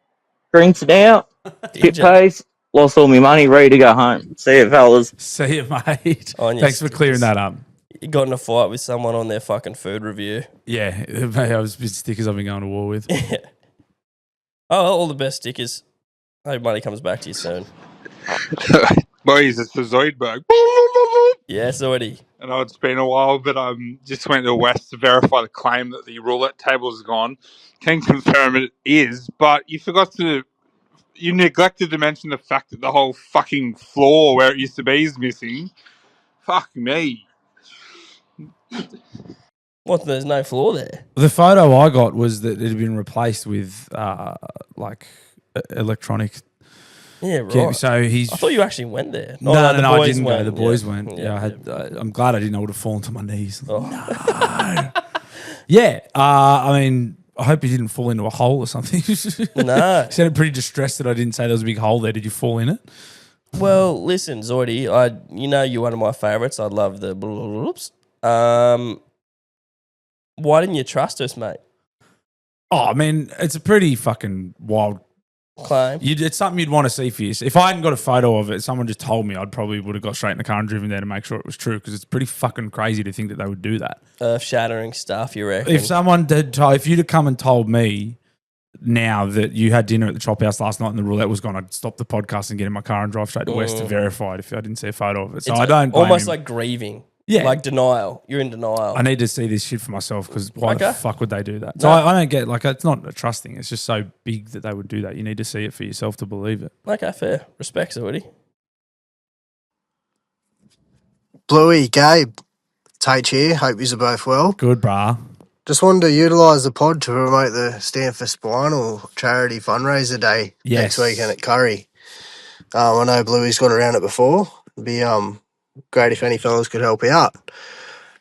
drinks now. Pit pace. Lost all my money. Ready to go home. See you, fellas. See you, mate. On your Thanks for clearing stickers. that up. You got in a fight with someone on their fucking food review. Yeah, I was with stickers I've been going to war with. Oh, all the best, Stickers. Hope money comes back to you soon. Boys, it's the Zoidberg. Yes, already. I know it's been a while, but just went to the West to verify the claim that the roulette table is gone. Can confirm it is, but you neglected to mention the fact that the whole fucking floor where it used to be is missing. Fuck me. What? There's no floor there. The photo I got was that it had been replaced with electronic. Yeah, right. So he's. I thought you actually went there. No, the I boys didn't go. went. The boys Yeah. went. Yeah, Yeah, I had. I'm glad I didn't. I would have fallen to my knees. Oh. No. Yeah, I mean, I hope you didn't fall into a hole or something. No. You sounded pretty distressed that I didn't say there was a big hole there. Did you fall in it? Well, listen, Zoidie, you're one of my favourites. I love the bloops. Why didn't you trust us, mate? Oh, I mean, it's a pretty fucking wild claim. It's something you'd want to see for you. If I hadn't got a photo of it, someone just told me, I'd probably would have got straight in the car and driven there to make sure it was true, because it's pretty fucking crazy to think that they would do that. Earth-shattering stuff, you reckon? If someone did, if you'd have come and told me now that you had dinner at the Chop House last night and the roulette was gone, I'd stop the podcast and get in my car and drive straight to West to verify it if I didn't see a photo of it. So It's I don't blame almost him. like grieving. Yeah. Like denial. You're in denial. I need to see this shit for myself, because why Okay. the fuck would they do that? So No. I don't get, like, it's not a trust thing. It's just so big that they would do that. You need to see it for yourself to believe it. Okay, fair. Respect, Zoidie. Bluey, Gabe, Tate here. Hope you're both well. Good, brah. Just wanted to utilise the pod to promote the Stand for Spinal charity fundraiser day Yes. next weekend at Curry. I know Bluey's got around it before. It'd be great if any fellas could help out.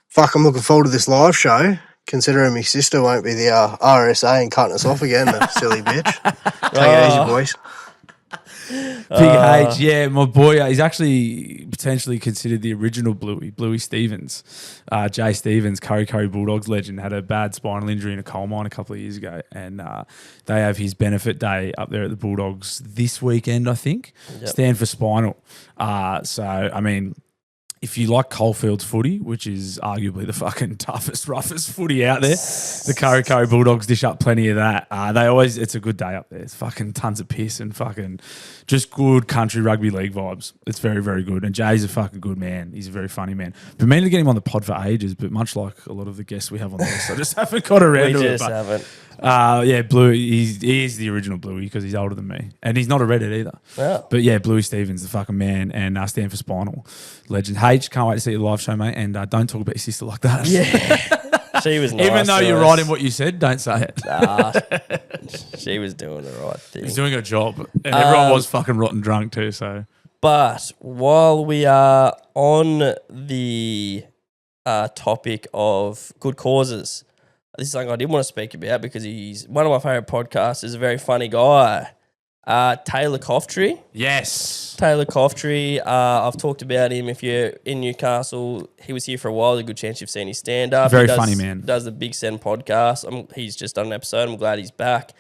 Fuck, I'm looking forward to this live show, considering my sister won't be the RSA and cutting us off again, the silly bitch. Take it easy, boys. Big H, yeah, my boy. He's actually potentially considered the original Bluey Stevens. Jay Stevens, Curry Bulldogs legend, had a bad spinal injury in a coal mine a couple of years ago, and they have his benefit day up there at the Bulldogs this weekend, I think. Yep. Stand for spinal. So, I mean, if you like Coalfields footy, which is arguably the fucking toughest, roughest footy out there, the Curry Bulldogs dish up plenty of that. It's a good day up there. It's fucking tons of piss and fucking just good country rugby league vibes. It's very, very good. And Jay's a fucking good man. He's a very funny man. Been meaning to get him on the pod for ages, but much like a lot of the guests we have on this, I just haven't got around to it. We just haven't. Yeah, Bluey, he is the original Bluey because he's older than me. And he's not a redhead either. Yeah. But yeah, Bluey Stevens, the fucking man, and Stand for Spinal legend. H, can't wait to see your live show, mate. And don't talk about your sister like that. Yeah. She was nice. Even though you're right in what you said, don't say it. Nah, she was doing the right thing. He's doing her job. And everyone was fucking rotten drunk too, so. But while we are on the topic of good causes, this is something I did want to speak about because he's one of my favourite podcasts. Is a very funny guy. Taylor Coftree. Yes. Taylor Coftree. I've talked about him. If you're in Newcastle, he was here for a while. There's a good chance you've seen his stand-up. Very funny man. Does the Big Send podcast. He's just done an episode. I'm glad he's back.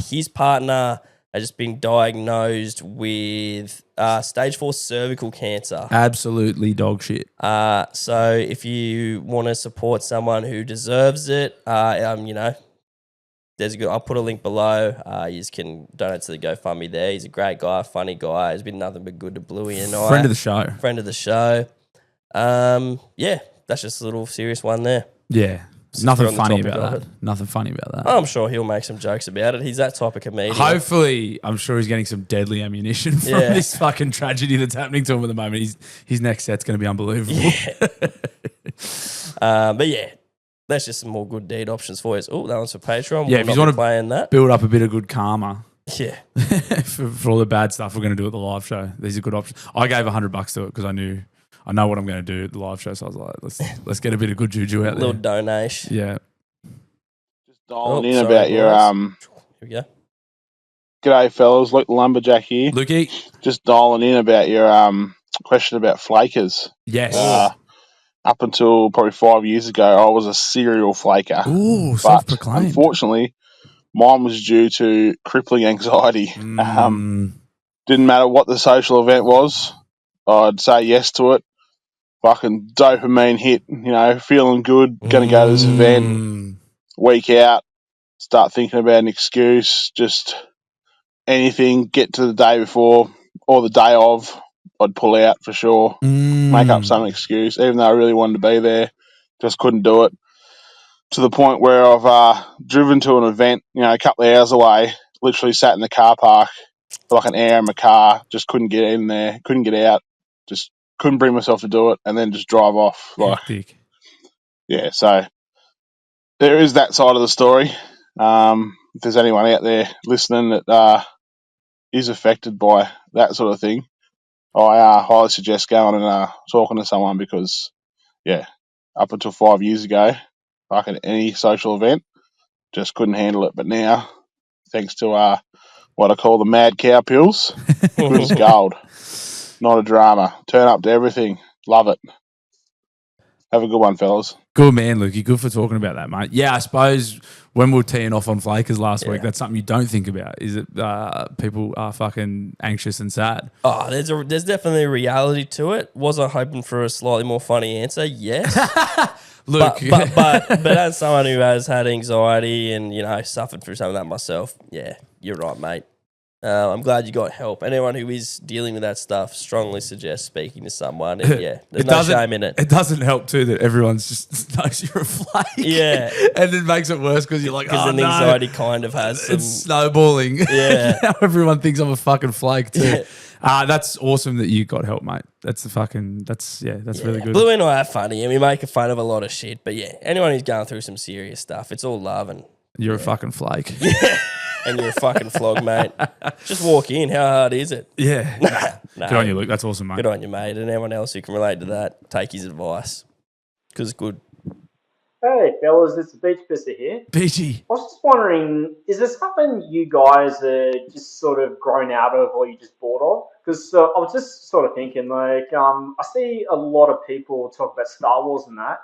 His partner has just been diagnosed with stage 4 cervical cancer. Absolutely dog shit. So if you want to support someone who deserves it, there's I'll put a link below. You can donate to the GoFundMe there. He's a great guy, funny guy. He's been nothing but good to Bluey and I. Friend of the show. Friend of the show. Yeah, that's just a little serious one there. Yeah. Since Nothing we're on the funny topic about of that. it. Nothing funny about that. I'm sure he'll make some jokes about it. He's that type of comedian. Hopefully, I'm sure he's getting some deadly ammunition from this fucking tragedy that's happening to him at the moment. His next set's going to be unbelievable. Yeah. But yeah, that's just some more good deed options for us. Oh, that one's for Patreon. Yeah, if you want to playing that, build up a bit of good karma. Yeah. for all the bad stuff we're going to do at the live show. These are good options. I gave $100 to it because I know what I'm going to do at the live show. So I was like, let's get a bit of good juju out there. Little donation. Yeah. Dialing in about your Here we go. G'day fellas, Luke the Lumberjack here. Lukey. Just dialing in about your question about flakers. Yes. Up until probably 5 years ago, I was a serial flaker. Ooh, but self-proclaimed. unfortunately, mine was due to crippling anxiety. Didn't matter what the social event was, I'd say yes to it. Fucking dopamine hit, feeling good, going to go to this event. Week out, start thinking about an excuse, just anything, get to the day before or the day of, I'd pull out for sure, make up some excuse, even though I really wanted to be there, just couldn't do it. To the point where I've driven to an event, a couple of hours away, literally sat in the car park for like an hour in my car, just couldn't get in there, couldn't get out, just couldn't bring myself to do it, and then just drive off. Hectic. Yeah, so there is that side of the story. If there's anyone out there listening that is affected by that sort of thing, I highly suggest going and talking to someone because, up until 5 years ago, like at any social event, just couldn't handle it. But now, thanks to what I call the mad cow pills, good as gold. Not a drama. Turn up to everything. Love it. Have a good one, fellas. Good man, Lukey. Good for talking about that, mate. Yeah, I suppose when we were teeing off on Flakers last week, that's something you don't think about, is that people are fucking anxious and sad. Oh, there's definitely a reality to it. Was I hoping for a slightly more funny answer? Yes. Luke. But as someone who has had anxiety and, suffered through some of that myself, yeah, you're right, mate. I'm glad you got help. Anyone who is dealing with that stuff, strongly suggest speaking to someone. And there's no shame in it. It doesn't help too that everyone's just knows you're a flake. Yeah. And it makes it worse because you're like, because the anxiety kind of has some... It's snowballing. Yeah. Now everyone thinks I'm a fucking flake too. Yeah. That's awesome that you got help, mate. That's really good. Blue and I are funny and we make fun of a lot of shit. But yeah, anyone who's going through some serious stuff, it's all love and... You're a fucking flake. Yeah. and you're a fucking flog, mate. Just walk in. How hard is it? Yeah. No. Good on you, Luke. That's awesome, mate. Good on you, mate. And everyone else who can relate to that, take his advice because it's good. Hey, fellas, it's the Beach Pisser here. Beachy. I was just wondering, is there something you guys are just sort of grown out of or you just bored of? Because I was just sort of thinking, like, I see a lot of people talk about Star Wars and that.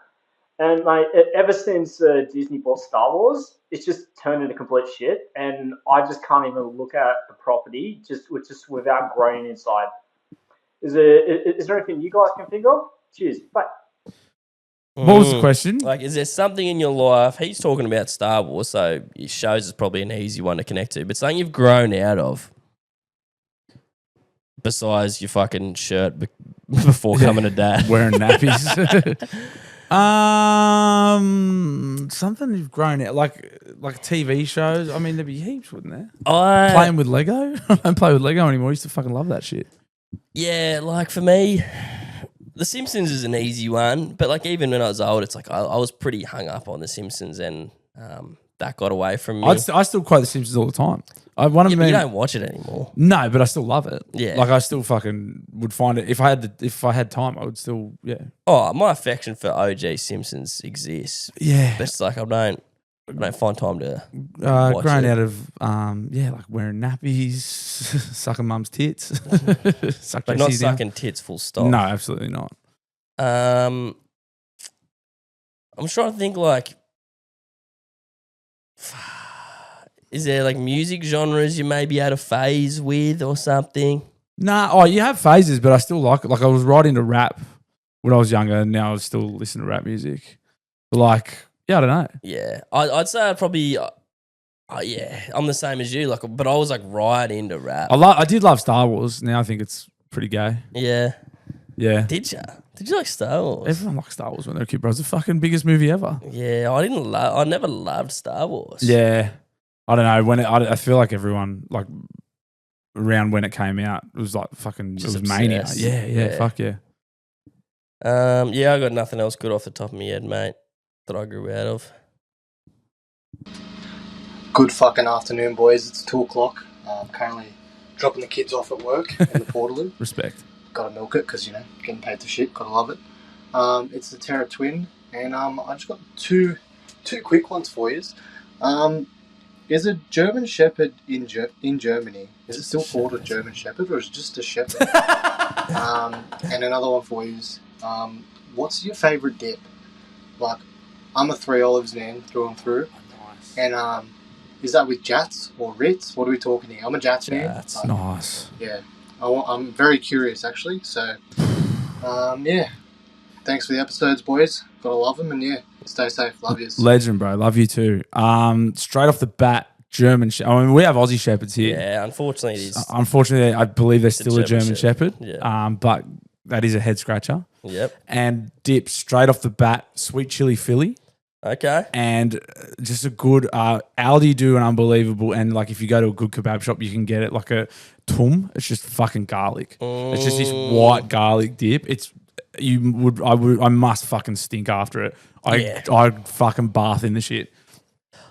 And, like, ever since Disney bought Star Wars, it's just turned into complete shit. And I just can't even look at the property just without growing inside. Is there anything you guys can think of? Cheers. Bye. What was the question? Like, is there something in your life? He's talking about Star Wars, so it shows it's probably an easy one to connect to. But something you've grown out of, besides your fucking shirt before coming a dad, wearing nappies. Something you've grown out, like TV shows. I mean, there'd be heaps, wouldn't there? Playing with Lego. I don't play with Lego anymore. I used to fucking love that shit. Yeah, like for me, The Simpsons is an easy one, but like even when I was old, it's like I was pretty hung up on The Simpsons, and that got away from me. I still quote The Simpsons all the time. But you don't watch it anymore. No, but I still love it. Yeah, like I still fucking would find it if I had time. I would still Oh, my affection for OG Simpsons exists. Yeah, but it's like I don't find time to watch grown it. out of like wearing nappies, sucking mum's tits, but not sucking tits. Full stop. No, absolutely not. I'm trying to think like. Is there like music genres you may be out of phase with or something? Nah, you have phases, but I still like it. Like I was right into rap when I was younger, and now I still listen to rap music. But like, I don't know. Yeah, I'd say I'd probably, I'm the same as you. Like, but I was like right into rap. I did love Star Wars. Now I think it's pretty gay. Yeah. Did you? Did you like Star Wars? Everyone likes Star Wars when they're a kid, bro. It's the fucking biggest movie ever. Yeah, I never loved Star Wars. Yeah. I don't know I feel like everyone like around when it came out it was like fucking Just it was mania. obsessed. Yeah, fuck yeah. I got nothing else good off the top of my head, mate, that I grew out of. Good fucking afternoon, boys. It's 2:00. I'm currently dropping the kids off at work in the Portaloo. Respect. Gotta milk it because getting paid to shit. Gotta love it. It's the Terra Twin, and I just got two quick ones for you. Is a German Shepherd in Germany, is it still called a German Shepherd or is it just a Shepherd? And another one for you is, what's your favourite dip? Like, I'm a 3 Olives man through and through. Nice. And is that with Jats or Ritz? What are we talking here? I'm a Jats man. That's nice. Yeah. I'm very curious, actually. So, yeah. Thanks for the episodes, boys. Gotta love them, and stay safe. Love yous. Legend, bro. Love you too. Straight off the bat, German I mean, we have Aussie Shepherds here. Yeah, unfortunately it is. Unfortunately, I believe they're still a German Shepherd. Yeah. But that is a head scratcher. Yep. And dip straight off the bat, sweet chili Philly. Okay. And just a good Aldi do an unbelievable, and like if you go to a good kebab shop, you can get it like a tum. It's just fucking garlic. It's just this white garlic dip. I must fucking stink after it. I fucking bath in the shit.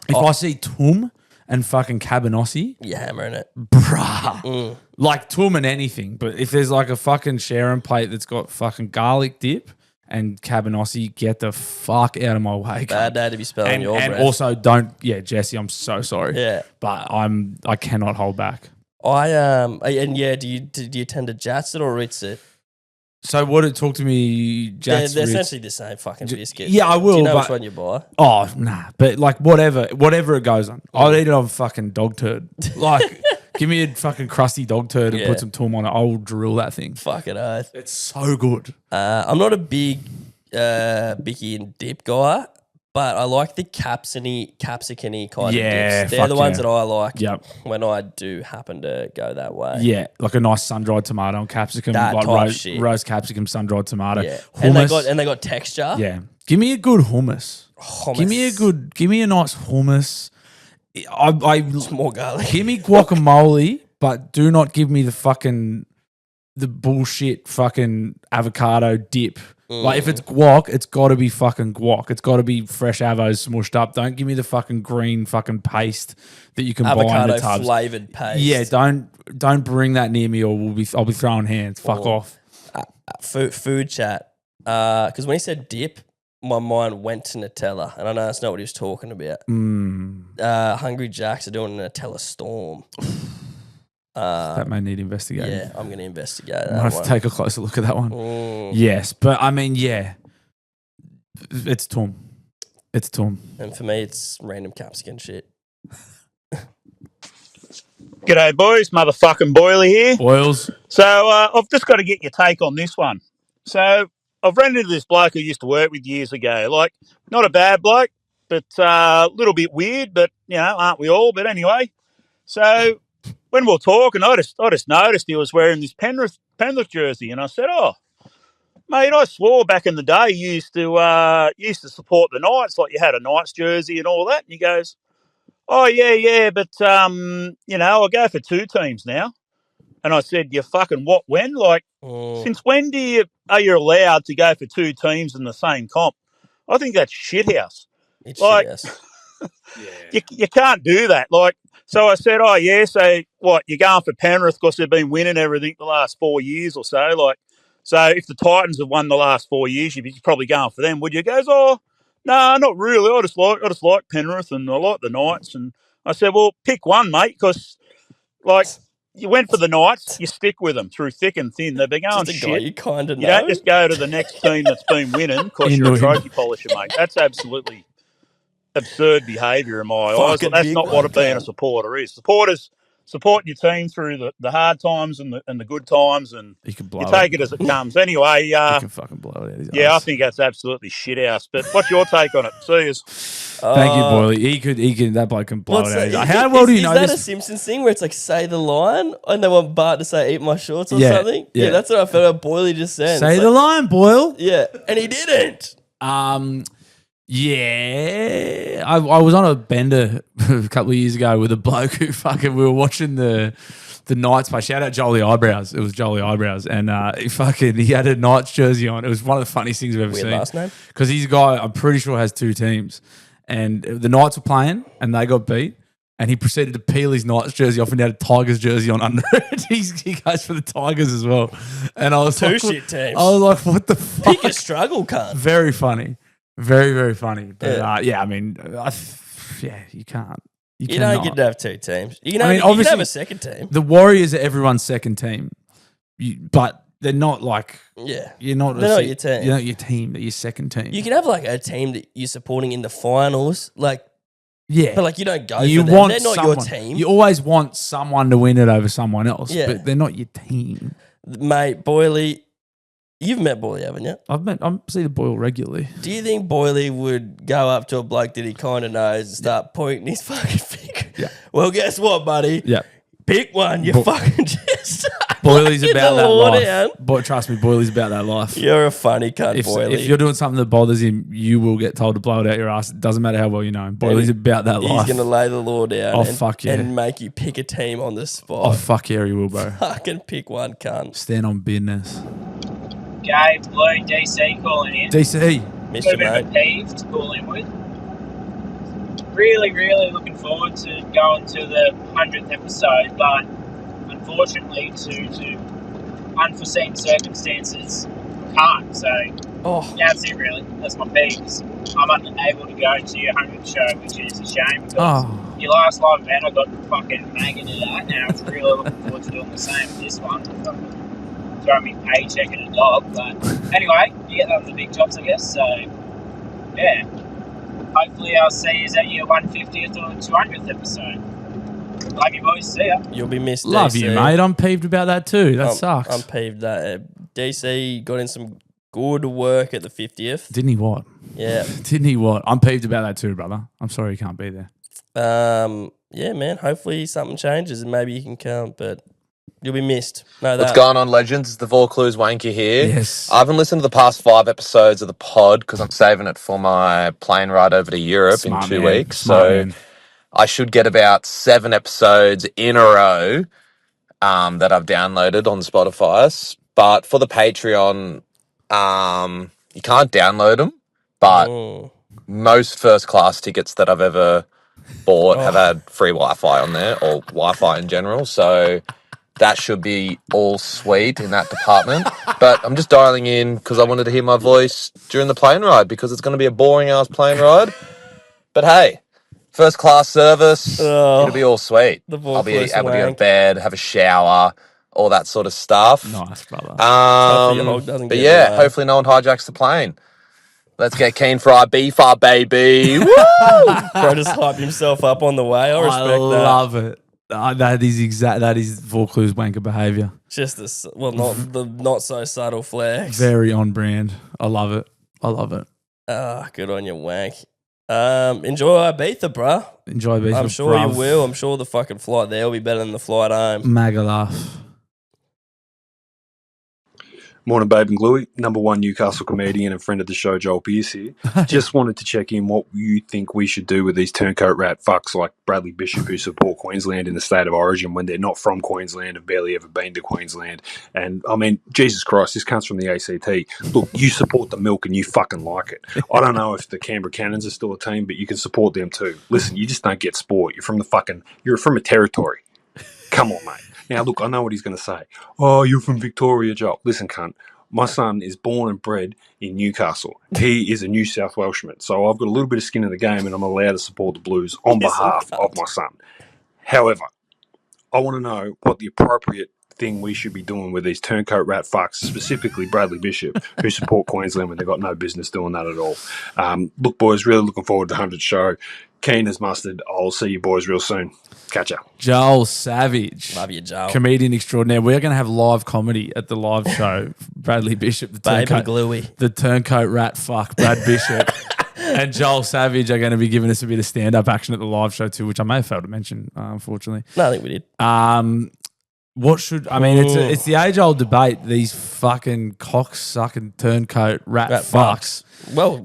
If I see tum and fucking cabanossi, you're hammering it, bruh. Like tum and anything, but if there's like a fucking sharing plate that's got fucking garlic dip and cabanossi, get the fuck out of my way. Bad day to be spelling your breath. And also don't, Jesse, I'm so sorry. Yeah, but I cannot hold back. Do you tend to Jats it or Ritz it? So talk to me, Jats, they're Ritz. essentially the same fucking biscuit. Yeah, I will. Do you know which one you buy? Oh, nah. But like whatever it goes on. I'll eat it on fucking dog turd. Like, give me a fucking crusty dog turd and put some tum on it. I'll drill that thing. Fucking oath. It's so good. I'm not a big bicky and dip guy, but I like the capsicum-y kind of dips. They're the ones that I like when I do happen to go that way. Yeah, like a nice sun-dried tomato and capsicum, That like type shit. roast capsicum, sun-dried tomato. Yeah. Hummus. And they got texture. Yeah. Give me a good hummus. Give me a nice hummus. It's more garlic. Give me guacamole, but do not give me the bullshit fucking avocado dip Like if it's guac, it's got to be fucking guac. It's got to be fresh avos smushed up. Don't give me the fucking green fucking paste that you can buy in Avocado the tubs. flavored paste. Yeah, don't bring that near me, or I'll be throwing hands. Fuck off. Food chat. Because when he said dip, my mind went to Nutella, and I know that's not what he was talking about. Hungry Jacks are doing a Nutella storm. That may need investigating. Yeah, I'm going to investigate I that have one. to take a closer look at that one. Yes, but I mean, yeah, it's Tom. It's Tom. And for me, it's random capsicum shit. G'day, boys. Motherfucking Boiler here. Boils. So I've just got to get your take on this one. So I've run into this bloke who used to work with years ago. Like, not a bad bloke, but a little bit weird, but, you know, aren't we all? But anyway, so when we were talking, I just noticed he was wearing this Penrith jersey, and I said, "Oh, mate, I swore back in the day you used to support the Knights, like you had a Knights jersey and all that." And he goes, "Oh yeah, but you know, I go for two teams now." And I said, "You fucking what? When? Like, since when are you allowed to go for two teams in the same comp?" I think that's shithouse. It's like, shithouse. you can't do that. Like, so I said, "Oh yeah, so what? You're going for Penrith because they've been winning everything the last 4 years or so? Like, so if the Titans have won the last 4 years, you'd be probably going for them, would you?" He goes, "Oh, no, not really. I just like Penrith and I like the Knights." And I said, "Well, pick one, mate, because like you went for the Knights, you stick with them through thick and thin. They've been going Just a guy shit. you kind of know. You don't just go to the next team that's been winning because you're a trophy polisher, mate. That's absolutely absurd behaviour in my eyes. Fucking That's big not one, what being a cunt. supporter is. Supporters support your team through the hard times and the good times, and you take it as it comes. Anyway, you can fucking blow it out. yeah, I think that's absolutely shithouse. But what's your take on it? See us. Thank you, Boyley. He could. That bloke can blow What's it out. that? How well do you know Is that this? a Simpsons thing where it's like say the line and they want Bart to say eat my shorts or Yeah, something? yeah. That's what I felt like Boyley just said. Say It's the like- line, Boyle. Yeah, and he didn't. Yeah, I was on a bender a couple of years ago with a bloke who fucking we were watching the Knights play. Shout out Jolie Eyebrows. It was Jolie Eyebrows, and he had a Knights jersey on. It was one of the funniest things I've ever Weird seen. last name? Because he's a guy I'm pretty sure has two teams, and the Knights were playing and they got beat. And he proceeded to peel his Knights jersey off and he had a Tigers jersey on under it. He goes for the Tigers as well. And I was Two like, shit teams. I was like, what the fuck? Pick a struggle, cunt. Very funny. Very, very funny. But Yeah. I mean, you can't. You cannot. don't get to have two teams. You can, I mean, you can obviously, have a second team. The Warriors are everyone's second team. But they're not like, Yeah. you're not. They're not your team. You're not your team. They're your second team. You can have like a team that you're supporting in the finals, like, Yeah. but like you don't go You for them. want They're not someone, your team. You always want someone to win it over someone else, Yeah. but they're not your team. Mate, Boyley, you've met Boyley, haven't you? I see the Boyle regularly. Do you think Boyley would go up to a bloke that he kind of knows and start pointing his fucking finger? Yeah. Well, guess what, buddy? Yeah. Pick one. You fucking just Boyley's get about the that law life. down. Boy, trust me, Boyley's about that life. You're a funny cunt, Boyley. If you're doing something that bothers him, you will get told to blow it out your ass. It doesn't matter how well you know him. Boyley's about that He's life. going to lay the law down Oh, fuck yeah. and make you pick a team on the spot. Oh, fuck yeah, he will, bro. Fucking pick one, cunt. Stand on business. G'day, Blue, DC calling in. DC. Missed Got a you, bit of a peeve to call in with. Really, really looking forward to going to the 100th episode, but unfortunately, to unforeseen circumstances, can't. So, yeah, that's it, really. That's my peeves. I'm unable to go to your 100th show, which is a shame because your last live event I got fucking maggoted at, and I was really looking forward to doing the same with this one. Throwing me paycheck at a dog, but anyway, you get that with the big jobs, I guess. So, yeah. Hopefully, I'll see you at your 150th or 200th episode. Love you, boys. See ya. You'll be missed, Love DC. you, mate. I'm peeved about that too. That sucks. I'm peeved that DC got in some good work at the 50th. Didn't he what? Yeah. Didn't he what? I'm peeved about that too, brother. I'm sorry you can't be there. Yeah, man. Hopefully something changes and maybe you can come, but you'll be missed. No, What's that. going on, legends? It's the Vaucluse Wanker here. Yes. I haven't listened to the past 5 episodes of the pod because I'm saving it for my plane ride over to Europe Smart in 2 man. weeks. Smart So man. I should get about 7 episodes in a row that I've downloaded on Spotify. But for the Patreon, You can't download them, but most first class tickets that I've ever bought have had free Wi-Fi on there, or Wi-Fi in general. So that should be all sweet in that department. But I'm just dialing in because I wanted to hear my voice during the plane ride, because it's going to be a boring ass plane ride. But hey, first class service, it'll be all sweet. I'll be able to go to bed, have a shower, all that sort of stuff. Nice, brother. Hopefully your hog doesn't But get yeah, away. hopefully no one hijacks the plane. Let's get keen for our BFAR, baby. Woo! Bro just hyped himself up on the way. I respect that. love it. That is Vaucluse wanker behaviour. Just not so subtle flex. Very on brand. I love it. I love it. Good on you, wank. Enjoy Ibiza, bruh. Enjoy Ibiza, I'm sure bruv. you will. I'm sure the fucking flight there will be better than the flight home. Maga laugh. Morning, Babe and Gluey. Number one Newcastle comedian and friend of the show, Joel Pearce here. Just wanted to check in what you think we should do with these turncoat rat fucks like Bradley Bishop who support Queensland in the state of origin when they're not from Queensland, have barely ever been to Queensland. And, I mean, Jesus Christ, this comes from the ACT. Look, you support the milk and you fucking like it. I don't know if the Canberra Cannons are still a team, but you can support them too. Listen, you just don't get sport. You're from a territory. Come on, mate. Now, look, I know what he's going to say. Oh, you're from Victoria, Joel. Listen, cunt. My son is born and bred in Newcastle. He is a New South Welshman. So I've got a little bit of skin in the game and I'm allowed to support the Blues on behalf of my son. However, I want to know what the appropriate thing we should be doing with these turncoat rat fucks, specifically Bradley Bishop, who support Queensland when they've got no business doing that at all. Look, boys, really looking forward to the 100th show. Keen as mustard. I'll see you boys real soon. Catch ya. Joel Savage. Love you, Joel. Comedian extraordinaire. We're going to have live comedy at the live show. Bradley Bishop, the turncoat rat fuck, Brad Bishop. And Joel Savage are going to be giving us a bit of stand-up action at the live show too, which I may have failed to mention, unfortunately. No, I think we did. It's the age-old debate. These fucking cock-sucking turncoat rat fucks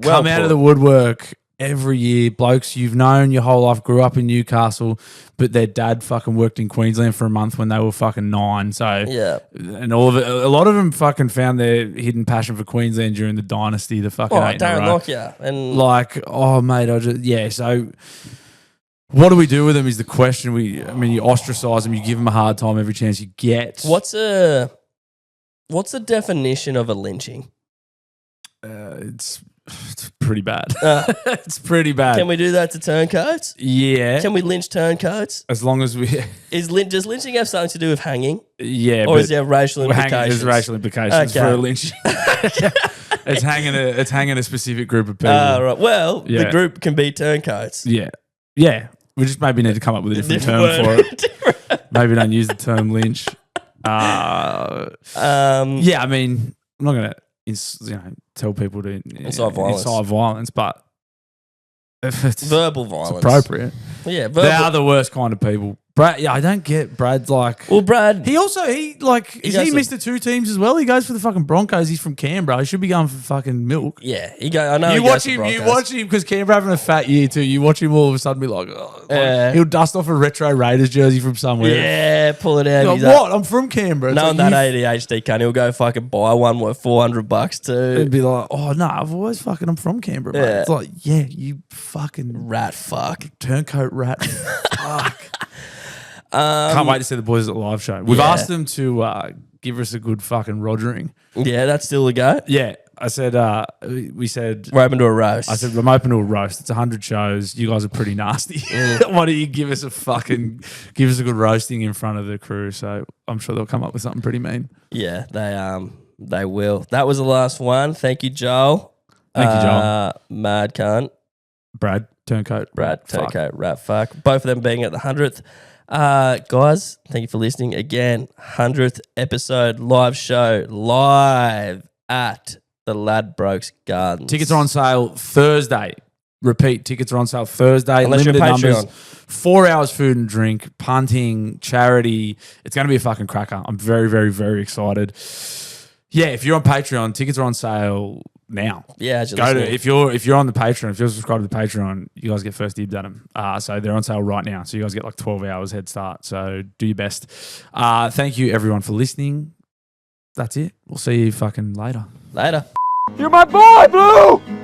come out of the woodwork every year. Blokes you've known your whole life, grew up in Newcastle, but their dad fucking worked in Queensland for a month when they were fucking 9. So yeah, and all of it, a lot of them fucking found their hidden passion for Queensland during the dynasty. The fucking 8 in a Darren row. Lockyer and mate, So what do we do with them is the question. You ostracize them, you give them a hard time every chance you get. What's the definition of a lynching? It's pretty bad. It's pretty bad. Can we do that to turncoats? Yeah. Can we lynch turncoats? As long as we... Does lynching have something to do with hanging? Yeah. Or is there racial implications? There's racial implications for a lynching. It's hanging a specific group of people. Right. Well, the group can be turncoats. Yeah. Yeah. We just maybe need to come up with a different term for it. Maybe don't use the term lynch. I'm not going to tell people to incite violence, but if it's verbal violence, it's appropriate. Yeah, they are the worst kind of people. Brad, I don't get Brad's like. Well, Brad, he Mr. Two teams as well? He goes for the fucking Broncos. He's from Canberra. He should be going for fucking milk. Yeah, I know. You watch him because Canberra having a fat year too. You watch him all of a sudden be like, he'll dust off a retro Raiders jersey from somewhere. Yeah, pull it out. Like, what? I'm from Canberra. No, that ADHD cunt. He'll go fucking buy one worth $400 too. It'd be like, oh no, I'm from Canberra. Mate. Yeah. It's like, yeah, you fucking rat fuck, turncoat rat fuck. Can't wait to see the boys at the live show. We've asked them to give us a good fucking rogering. Yeah, that's still a go. Yeah, I said. We said we're open to a roast. I said I'm open to a roast. It's 100 shows. You guys are pretty nasty. Why don't you give us a good roasting in front of the crew? So I'm sure they'll come up with something pretty mean. Yeah, they will. That was the last one. Thank you, Joel. Thank you, Joel. Mad cunt. Brad turncoat. Rat fuck. Both of them being at the 100th. Guys, thank you for listening again. 100th episode live show live at the Ladbrokes Gardens. Tickets are on sale Thursday. Repeat, tickets are on sale Thursday. Unless limited you're Patreon. numbers. 4 hours food and drink, punting, charity. It's going to be a fucking cracker. I'm very, very, very excited. Yeah, if you're on Patreon, tickets are on sale now. Yeah, if you're on the Patreon, if you're subscribed to the Patreon, you guys get first dibs at them. So they're on sale right now. So you guys get like 12 hours head start. So do your best. Thank you everyone for listening. That's it. We'll see you fucking later. Later. You're my boy, Blue!